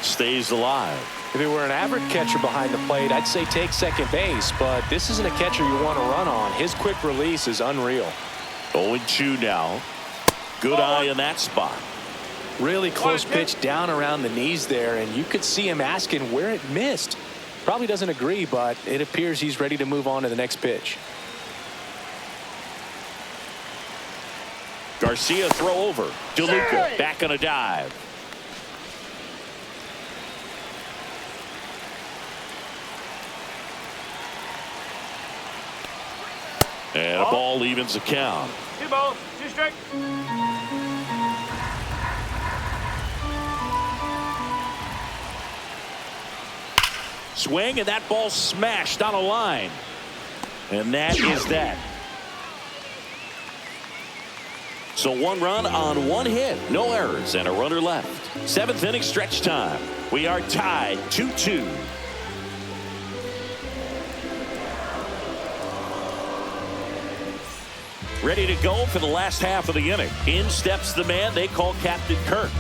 S1: Stays alive.
S2: If he were an average catcher behind the plate, I'd say take second base, but this isn't a catcher you want to run on. His quick release is unreal.
S1: 0-2 now. Good eye in that spot.
S2: Really close pitch down around the knees there, and you could see him asking where it missed. Probably doesn't agree, but it appears he's ready to move on to the next pitch.
S1: Garcia throw over. DeLuca back on a dive. And a ball evens the count.
S4: 2 balls, 2 strikes.
S1: Swing, and that ball smashed on a line. And that is that. So 1 run on 1 hit. No errors and a runner left. 7th inning stretch time. We are tied 2-2. Ready to go for the last half of the inning. In steps the man they call Captain Kirk.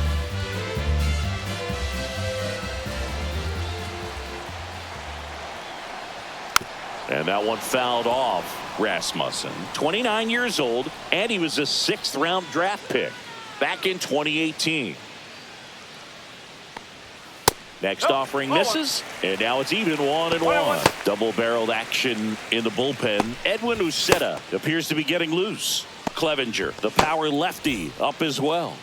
S1: And that one fouled off. Rasmussen, 29 years old, and he was a 6th-round draft pick back in 2018. Next offering misses, and now it's even 1-1. Double-barreled action in the bullpen. Edwin Uceta appears to be getting loose. Clevenger, the power lefty, up as well.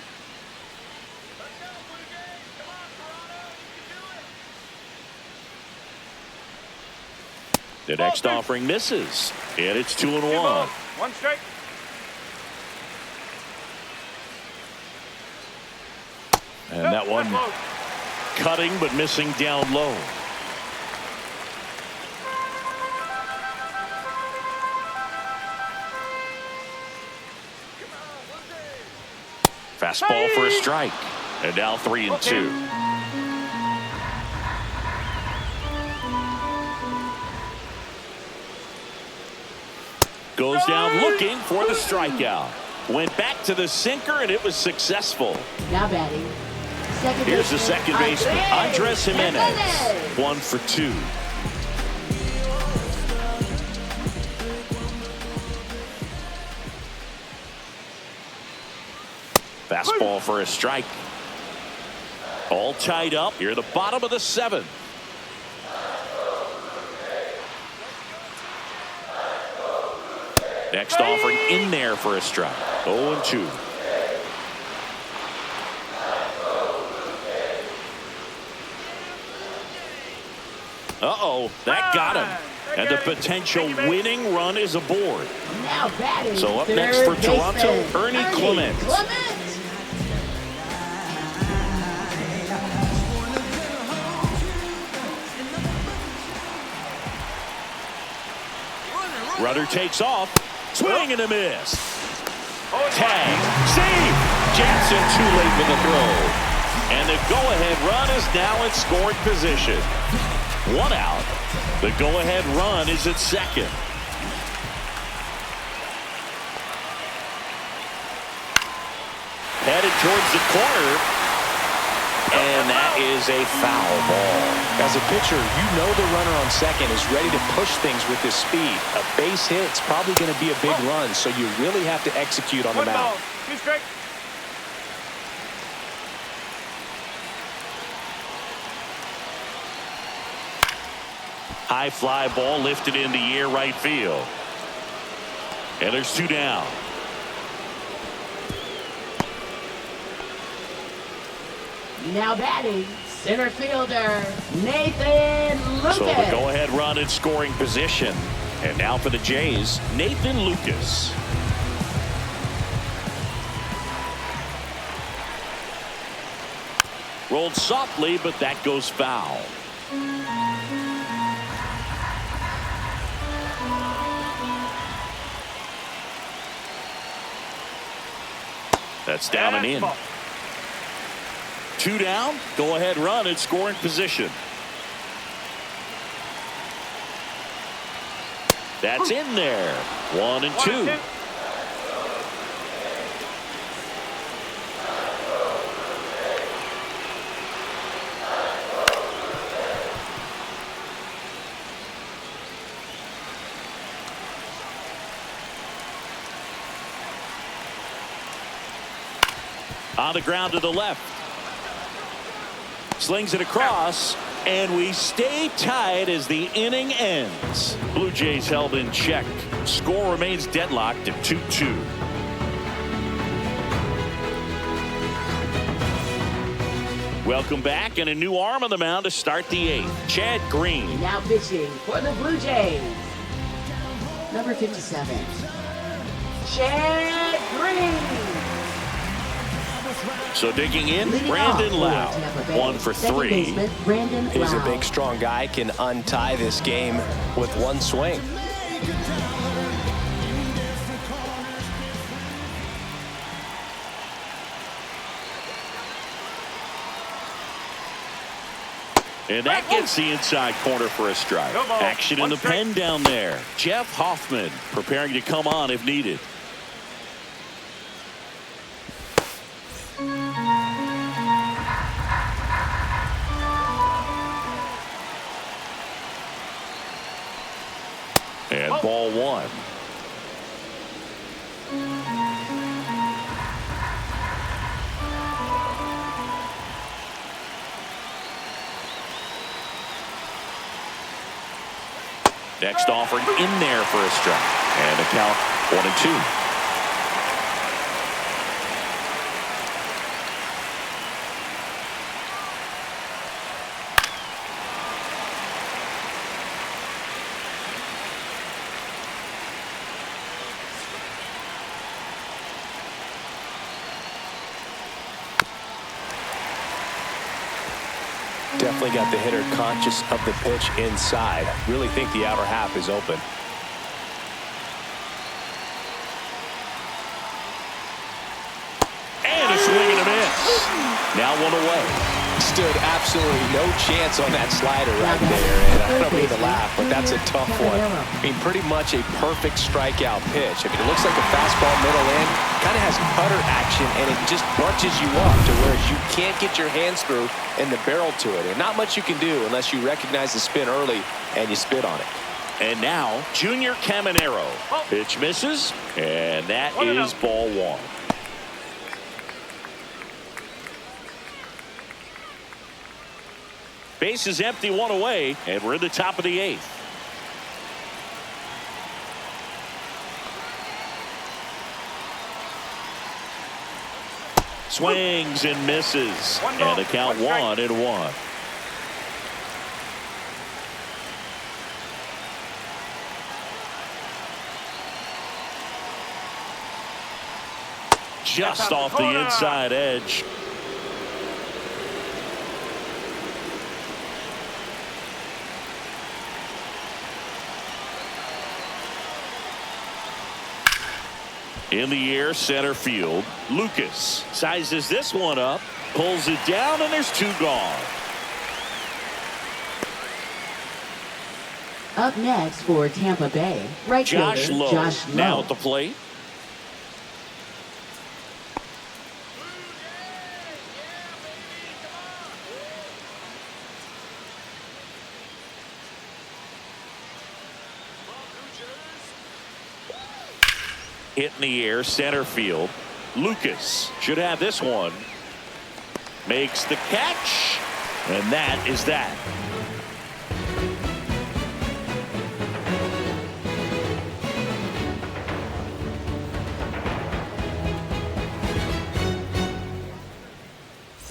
S1: The next offering misses, and it's 2-1.
S4: 1 strike.
S1: And that one cutting but missing down low. Fastball for a strike, and now 3-2. Goes down looking for the strikeout. Went back to the sinker, and it was successful.
S3: Now batting.
S1: Here's the second baseman, Andres Jimenez. 1 for 2. Fastball for a strike. All tied up here at the bottom of the 7th. Next offering in there for a strike. 0-2. Uh-oh, that got him. And the potential winning run is aboard.
S3: Now batting.
S1: So up next for Toronto, Ernie Clement. Runner takes off. Swing and a miss. Tag. Save. Jansen too late with the throw. And the go-ahead run is now in scoring position. 1 out. The go-ahead run is at second. Headed towards the corner. And that is a foul ball.
S2: As a pitcher, you know the runner on second is ready to push things with his speed. A base hit's probably going to be a big run, so you really have to execute on the mound.
S4: 2 strikes.
S1: High fly ball lifted in the air right field. And there's 2 down.
S3: Now batting, center fielder, Nathan Lucas.
S1: So the go-ahead run in scoring position. And now for the Jays, Nathan Lucas. Rolled softly, but that goes foul. That's down and in. 2 down, go-ahead run in scoring position. That's in there. 1 and 2. On the ground to the left. Slings it across, and we stay tied as the inning ends. Blue Jays held in check. Score remains deadlocked at 2-2. Welcome back, and a new arm on the mound to start the 8th. Chad Green.
S3: Now pitching for the Blue Jays, number 57, Chad Green.
S1: So digging in,
S3: Leading
S1: Brandon
S3: off
S1: Lau.
S3: for Tampa Bay,
S1: 1 for
S3: second
S1: 3.
S3: baseman, Brandon
S2: He's a
S3: Lau.
S2: big, strong guy, can untie this game with one swing.
S1: And that gets the inside corner for a strike.
S4: No ball.
S1: Action in
S4: 1
S1: the
S4: strike.
S1: pen down there. Jeff Hoffman preparing to come on if needed. And ball 1. Next offering in there for a strike. And the count 1-2.
S2: Definitely got the hitter conscious of the pitch inside. Really think the outer half is open.
S1: And a swing and a miss. Now 1 away.
S2: Stood absolutely no chance on that slider right there. And I don't mean to laugh, but that's a tough one. I mean, pretty much a perfect strikeout pitch. I mean, it looks like a fastball middle in. Kind of has putter action, and it just bunches you up to where you can't get your hands through and the barrel to it. And not much you can do unless you recognize the spin early and you spit on it.
S1: And now Junior Caminero. Pitch misses, and that is ball 1. Base is empty, 1 away, and we're in the top of the 8th. Swings and misses. And the count 1-1. Just off the inside edge. In the air, center field. Lucas sizes this one up, pulls it down, and there's 2 gone.
S3: Up next for Tampa Bay, right
S1: Josh
S3: fielder
S1: Lowe
S3: Josh Lowe.
S1: now at the plate. Hit in the air, center field. Lucas should have this one. Makes the catch, and that is that.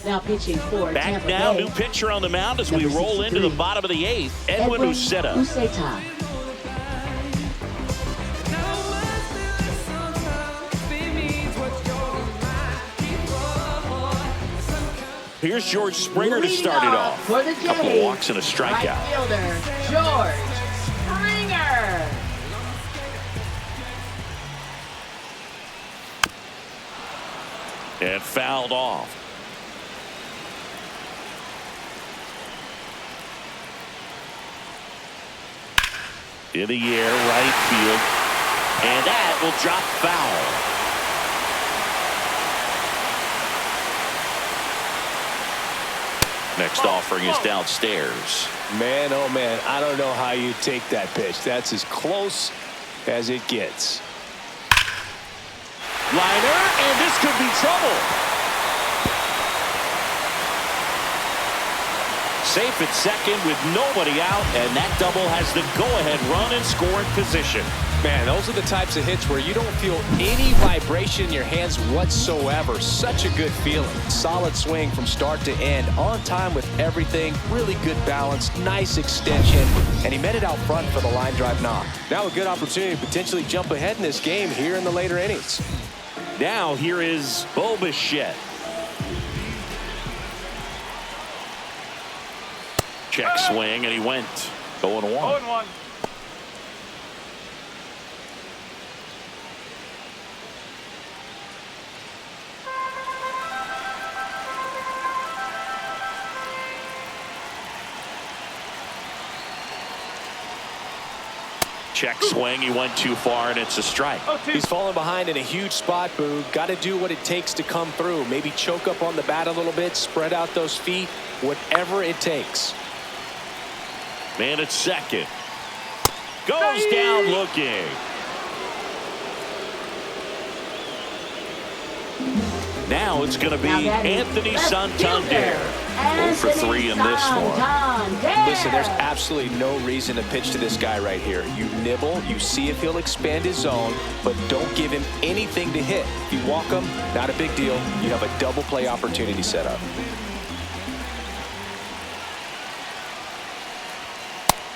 S3: Now pitching for
S1: Back
S3: Tampa
S1: now,
S3: Bay.
S1: new pitcher on the mound as we
S3: Number
S1: roll into the
S3: 63.
S1: bottom of the 8th. Edwin Uceta.
S3: Uceta.
S1: Here's George Springer to
S3: Leading
S1: start it
S3: off
S1: off.
S3: for the
S1: Couple of
S3: Jays,
S1: walks and a strikeout.
S3: Right fielder George Springer.
S1: And fouled off. In the air, right field. And that will drop foul. Next offering is downstairs.
S2: Man, oh man, I don't know how you take that pitch. That's as close as it gets.
S1: Liner, and this could be trouble. Safe at second with nobody out, and that double has the go-ahead run in scoring position.
S2: Man, those are the types of hits where you don't feel any vibration in your hands whatsoever. Such a good feeling. Solid swing from start to end. On time with everything. Really good balance. Nice extension. And he met it out front for the line drive knock. Now a good opportunity to potentially jump ahead in this game here in the later innings.
S1: Now here is Bo Bichette. Check swing, and he went 0-1.
S4: 0-1.
S1: Check swing, he went too far, and it's a strike.
S2: He's falling behind in a huge spot, Boo. Got to do what it takes to come through. Maybe choke up on the bat a little bit, spread out those feet, whatever it takes.
S1: Man at second. Goes down looking. Now it's going to be Anthony Santander. 0 for 3 in this one.
S2: Listen, there's absolutely no reason to pitch to this guy right here. You nibble, you see if he'll expand his zone, but don't give him anything to hit. If you walk him, not a big deal. You have a double play opportunity set up.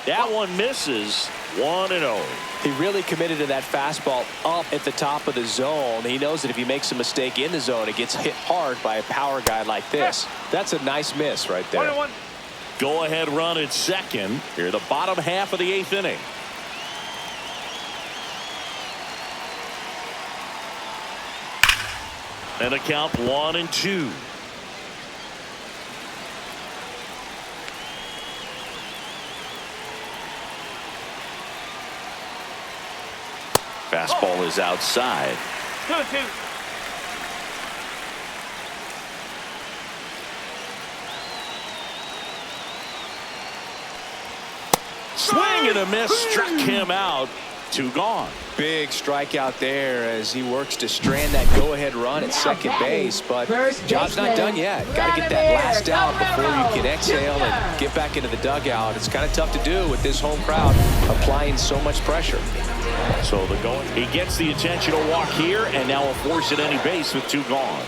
S1: That one misses. 1-0.
S2: He really committed to that fastball up at the top of the zone. He knows that if he makes a mistake in the zone, it gets hit hard by a power guy like this. That's a nice miss right there.
S4: 1-1.
S1: Go ahead run at second. Here, the bottom half of the 8th inning. And a count 1-2. Fastball is outside.
S4: 2-2.
S1: Swing and a miss, struck him out. 2 gone.
S2: Big strikeout there as he works to strand that go-ahead run at second base, but job's not done yet. Got to get that last out before you can exhale and get back into the dugout. It's kind of tough to do with this home crowd applying so much pressure.
S1: So the going, he gets the intentional walk here, and now will force at any base with 2 gone.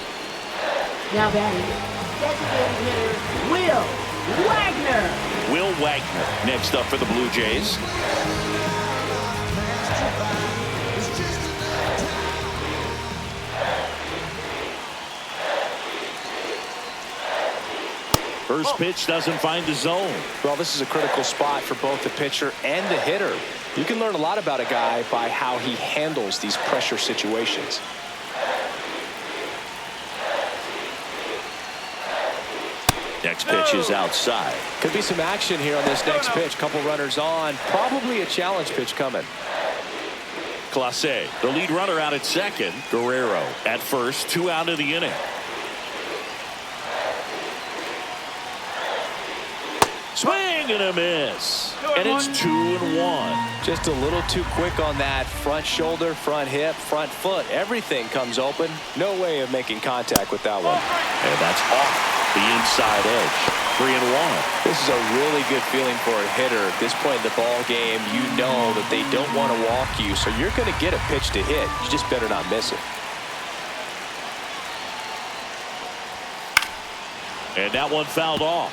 S3: Now batting, designated hitter Will Wagner.
S1: Will Wagner next up for the Blue Jays. First pitch doesn't find the zone.
S2: Well, this is a critical spot for both the pitcher and the hitter. You can learn a lot about a guy by how he handles these pressure situations.
S1: Next pitch is outside.
S2: Could be some action here on this next pitch. Couple runners on. Probably a challenge pitch coming.
S1: Clase, the lead runner out at second. Guerrero at first, 2 out of the inning. Swing and a miss. And it's 2-1.
S2: Just a little too quick on that. Front shoulder, front hip, front foot. Everything comes open. No way of making contact with that one.
S1: And that's off the inside edge. 3-1.
S2: This is a really good feeling for a hitter. At this point in the ball game, you know that they don't want to walk you, so you're going to get a pitch to hit. You just better not miss it.
S1: And that one fouled off.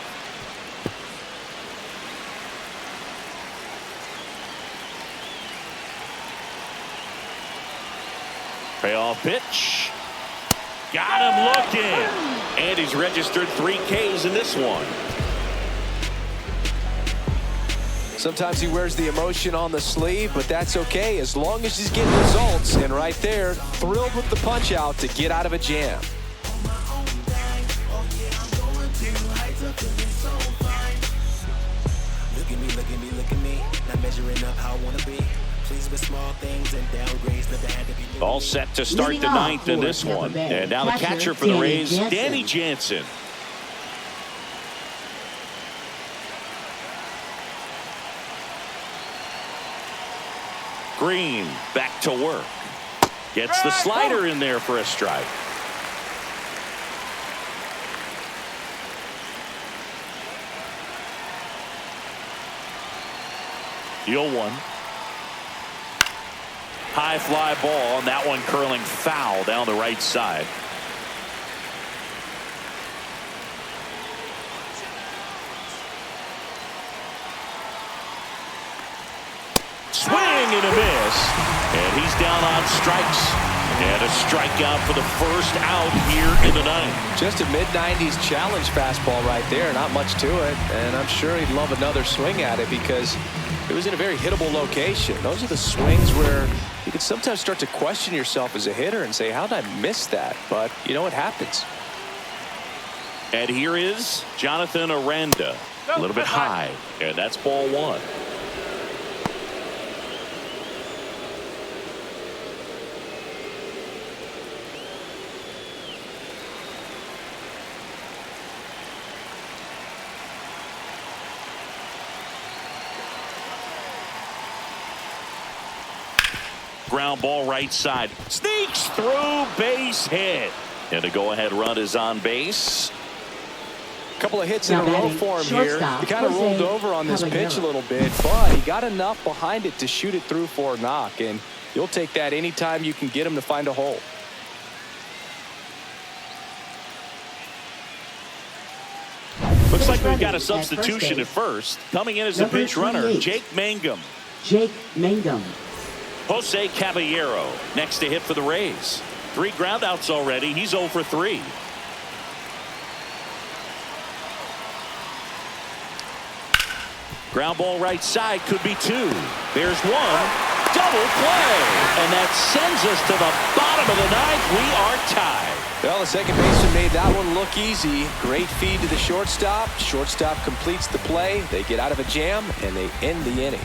S1: Payoff pitch. Got him looking. And he's registered 3 Ks in this one.
S2: Sometimes he wears the emotion on the sleeve, but that's okay as long as he's getting results. And right there, thrilled with the punch out to get out of a jam.
S1: All set to start the 9th in this one. And now the catcher for the Rays, Danny Jansen. Green back to work. Gets the slider in there for a strike. Deal 1. High fly ball, and that one curling foul down the right side. Swing and a miss. And he's down on strikes. And a strikeout for the first out here in the 9th.
S2: Just a mid-90s challenge fastball right there. Not much to it. And I'm sure he'd love another swing at it because it was in a very hittable location. Those are the swings where you can sometimes start to question yourself as a hitter and say, how did I miss that? But you know what happens.
S1: And here is Jonathan Aranda. A little bit high. And that's ball 1. Ground ball right side. Sneaks through, base hit. And the go-ahead run is on base.
S2: Couple of hits in a row for him here. He kind of rolled over on this pitch a little bit, but he got enough behind it to shoot it through for a knock. And you'll take that anytime you can get him to find a hole.
S1: Looks like we've got a substitution at first. Coming in as a pinch runner, Jake Mangum. Jose Caballero next to hit for the Rays. 3 groundouts already. He's 0 for 3. Ground ball right side could be 2. There's 1. Double play. And that sends us to the bottom of the 9th. We are tied.
S2: Well, the second baseman made that one look easy. Great feed to the shortstop. Shortstop completes the play. They get out of a jam, and they end the inning.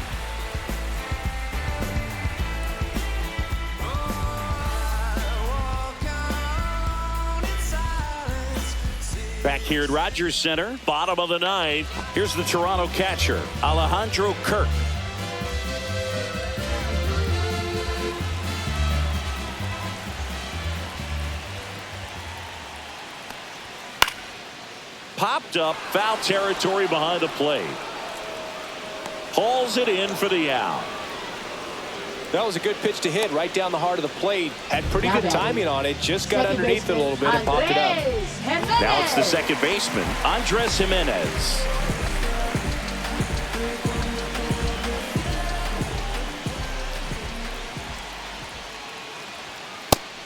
S1: Back here at Rogers Center, bottom of the 9th. Here's the Toronto catcher, Alejandro Kirk. Popped up, foul territory behind the plate. Hauls it in for the out.
S2: That was a good pitch to hit right down the heart of the plate. Had pretty good timing on it. Just got underneath it a little bit and popped it up.
S1: Now it's the second baseman, Andres Jimenez.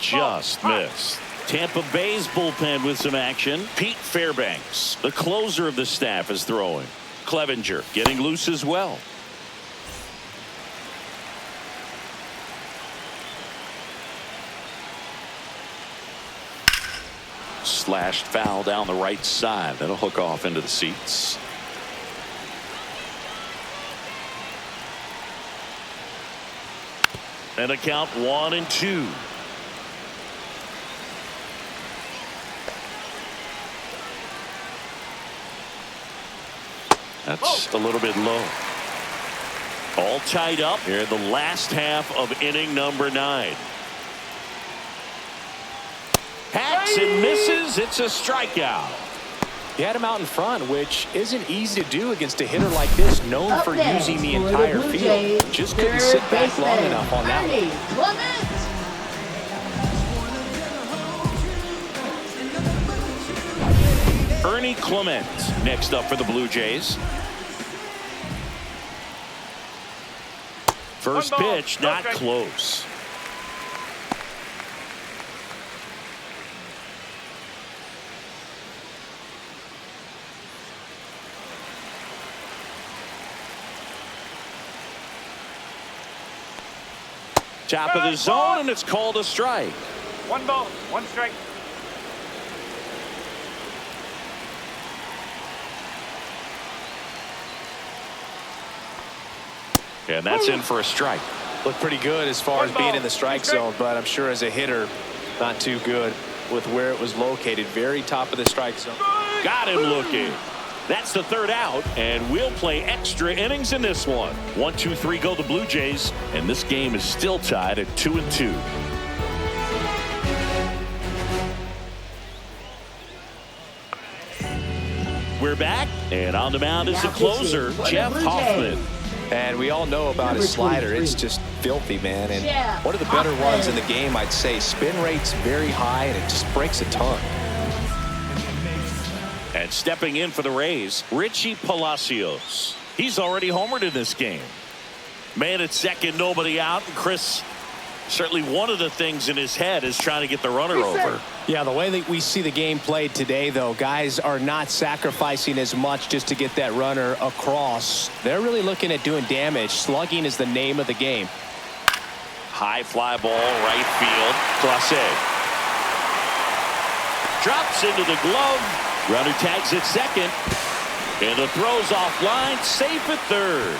S1: Just missed. Tampa Bay's bullpen with some action. Pete Fairbanks, the closer of the staff, is throwing. Clevenger getting loose as well. Slashed foul down the right side. That'll hook off into the seats. And a count 1-2. That's a little bit low. All tied up here in the last half of inning number 9. Hacks and misses. It's a strikeout.
S2: He had him out in front, which isn't easy to do against a hitter like this, known for using the entire field. Just couldn't sit back long enough on that one.
S1: Ernie Clement next up for the Blue Jays. First pitch, not close. Top of the zone, and it's called a strike.
S4: 1 ball, 1 strike.
S1: And that's in for a strike.
S2: Looked pretty good as far as being in the strike zone, but I'm sure as a hitter, not too good with where it was located. Very top of the strike zone.
S1: Got him looking. That's the 3rd out, and we'll play extra innings in this one. 1, 2, 3 go the Blue Jays, and this game is still tied at 2-2. We're back, and on the mound is the closer, Jeff Hoffman.
S2: And we all know about his slider. It's just filthy, man. And one of the better ones in the game, I'd say. Spin rate's very high, and it just breaks a ton.
S1: And stepping in for the Rays, Richie Palacios. He's already homered in this game. Man at second, nobody out. And Chris, certainly one of the things in his head is trying to get the runner over.
S2: Yeah, the way that we see the game played today, though, guys are not sacrificing as much just to get that runner across. They're really looking at doing damage. Slugging is the name of the game.
S1: High fly ball, right field. Clase drops into the glove. Runner tags at second. And the throw's offline. Safe at third.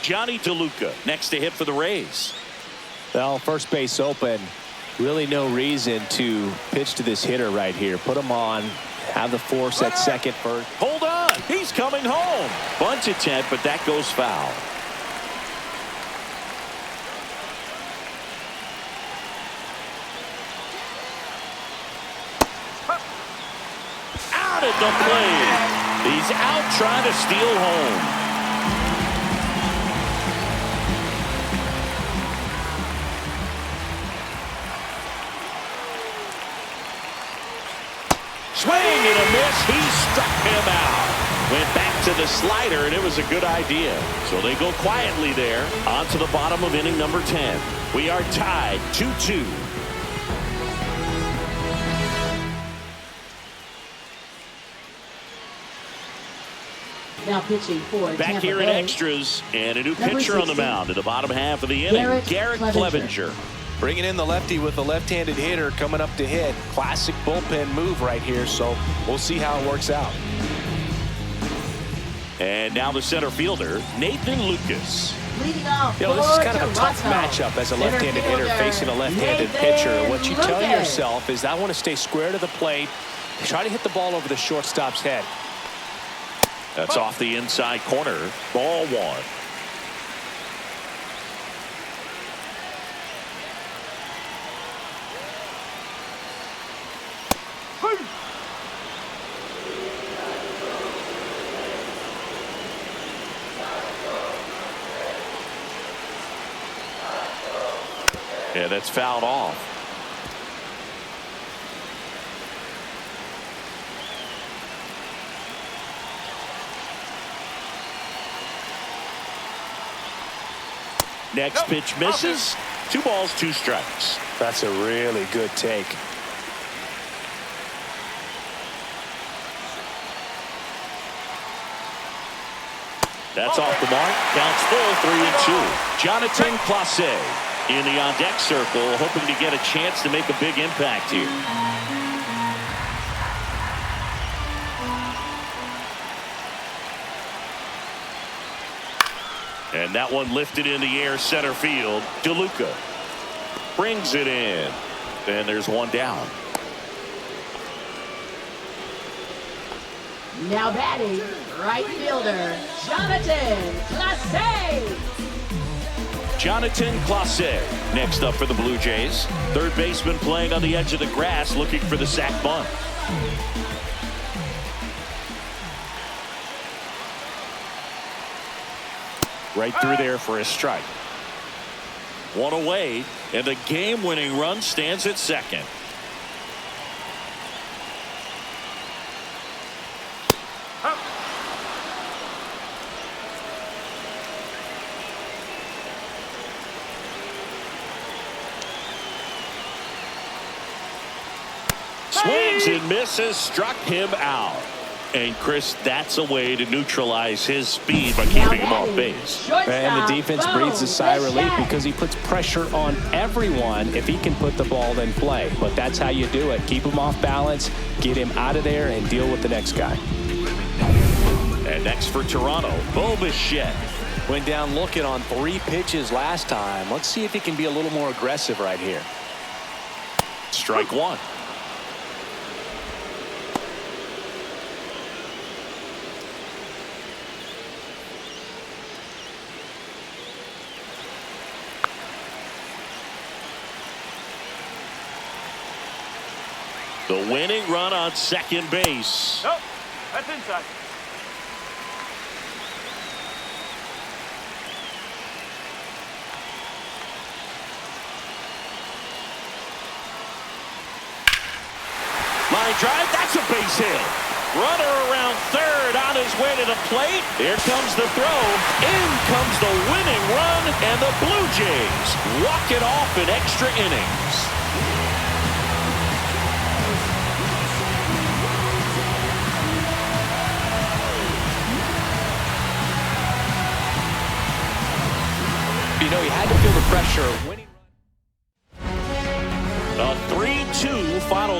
S1: Johnny DeLuca next to hit for the Rays.
S2: Well, first base open. Really no reason to pitch to this hitter right here. Put him on. Have the force at second first.
S1: Hold on. He's coming home. Bunt attempt, but that goes foul. Out at the plate. He's out trying to steal home. Swing and a miss. He struck him out. Went back to the slider, and it was a good idea. So they go quietly there on to the bottom of inning number 10. We are tied 2-2.
S3: Now pitching for
S1: Back
S3: Tampa
S1: here in
S3: Bay.
S1: extras, and a new
S3: Number
S1: pitcher on the
S3: 16.
S1: mound in the bottom half of the inning. Garrett Clevenger.
S2: Bringing in the lefty with a left-handed hitter coming up to hit. Classic bullpen move right here, so we'll see how it works out.
S1: And now the center fielder, Nathan Lucas.
S3: Leading off
S2: You know, this is kind of a
S3: for
S2: tough
S3: Toronto.
S2: matchup as a left-handed hitter
S3: Center
S2: facing a left-handed
S3: fielder,
S2: pitcher. What you tell
S3: Nathan
S2: yourself is, I want to stay square to the plate, try to hit the ball over the shortstop's head.
S1: That's off the inside corner. Ball 1. Yeah, that's fouled off. Next pitch misses. 2 balls, 2 strikes.
S2: That's a really good take.
S1: That's off the mark. Counts full, 3-2. Jonathan Clase in the on-deck circle, hoping to get a chance to make a big impact here. And that one lifted in the air, center field. DeLuca brings it in. And there's 1 down.
S3: Now batting, right fielder, Jonathan Clase.
S1: Jonathan Clase next up for the Blue Jays. Third baseman playing on the edge of the grass, looking for the sac bunt. Right through there for a strike. 1 away, and the game-winning run stands at second. Swings and misses, struck him out. And Chris, that's a way to neutralize his speed by keeping him off base.
S2: And the defense breathes a sigh of relief because he puts pressure on everyone if he can put the ball in play. But that's how you do it. Keep him off balance, get him out of there, and deal with the next guy.
S1: And next for Toronto, Bo Bichette.
S2: Went down looking on 3 pitches last time. Let's see if he can be a little more aggressive right here.
S1: Strike 1. The winning run on second base.
S4: Nope, that's inside.
S1: Line drive, that's a base hit. Runner around third on his way to the plate. Here comes the throw. In comes the winning run, and the Blue Jays walk it off in extra innings.
S2: You know, he had to feel the pressure.
S1: A 3-2 final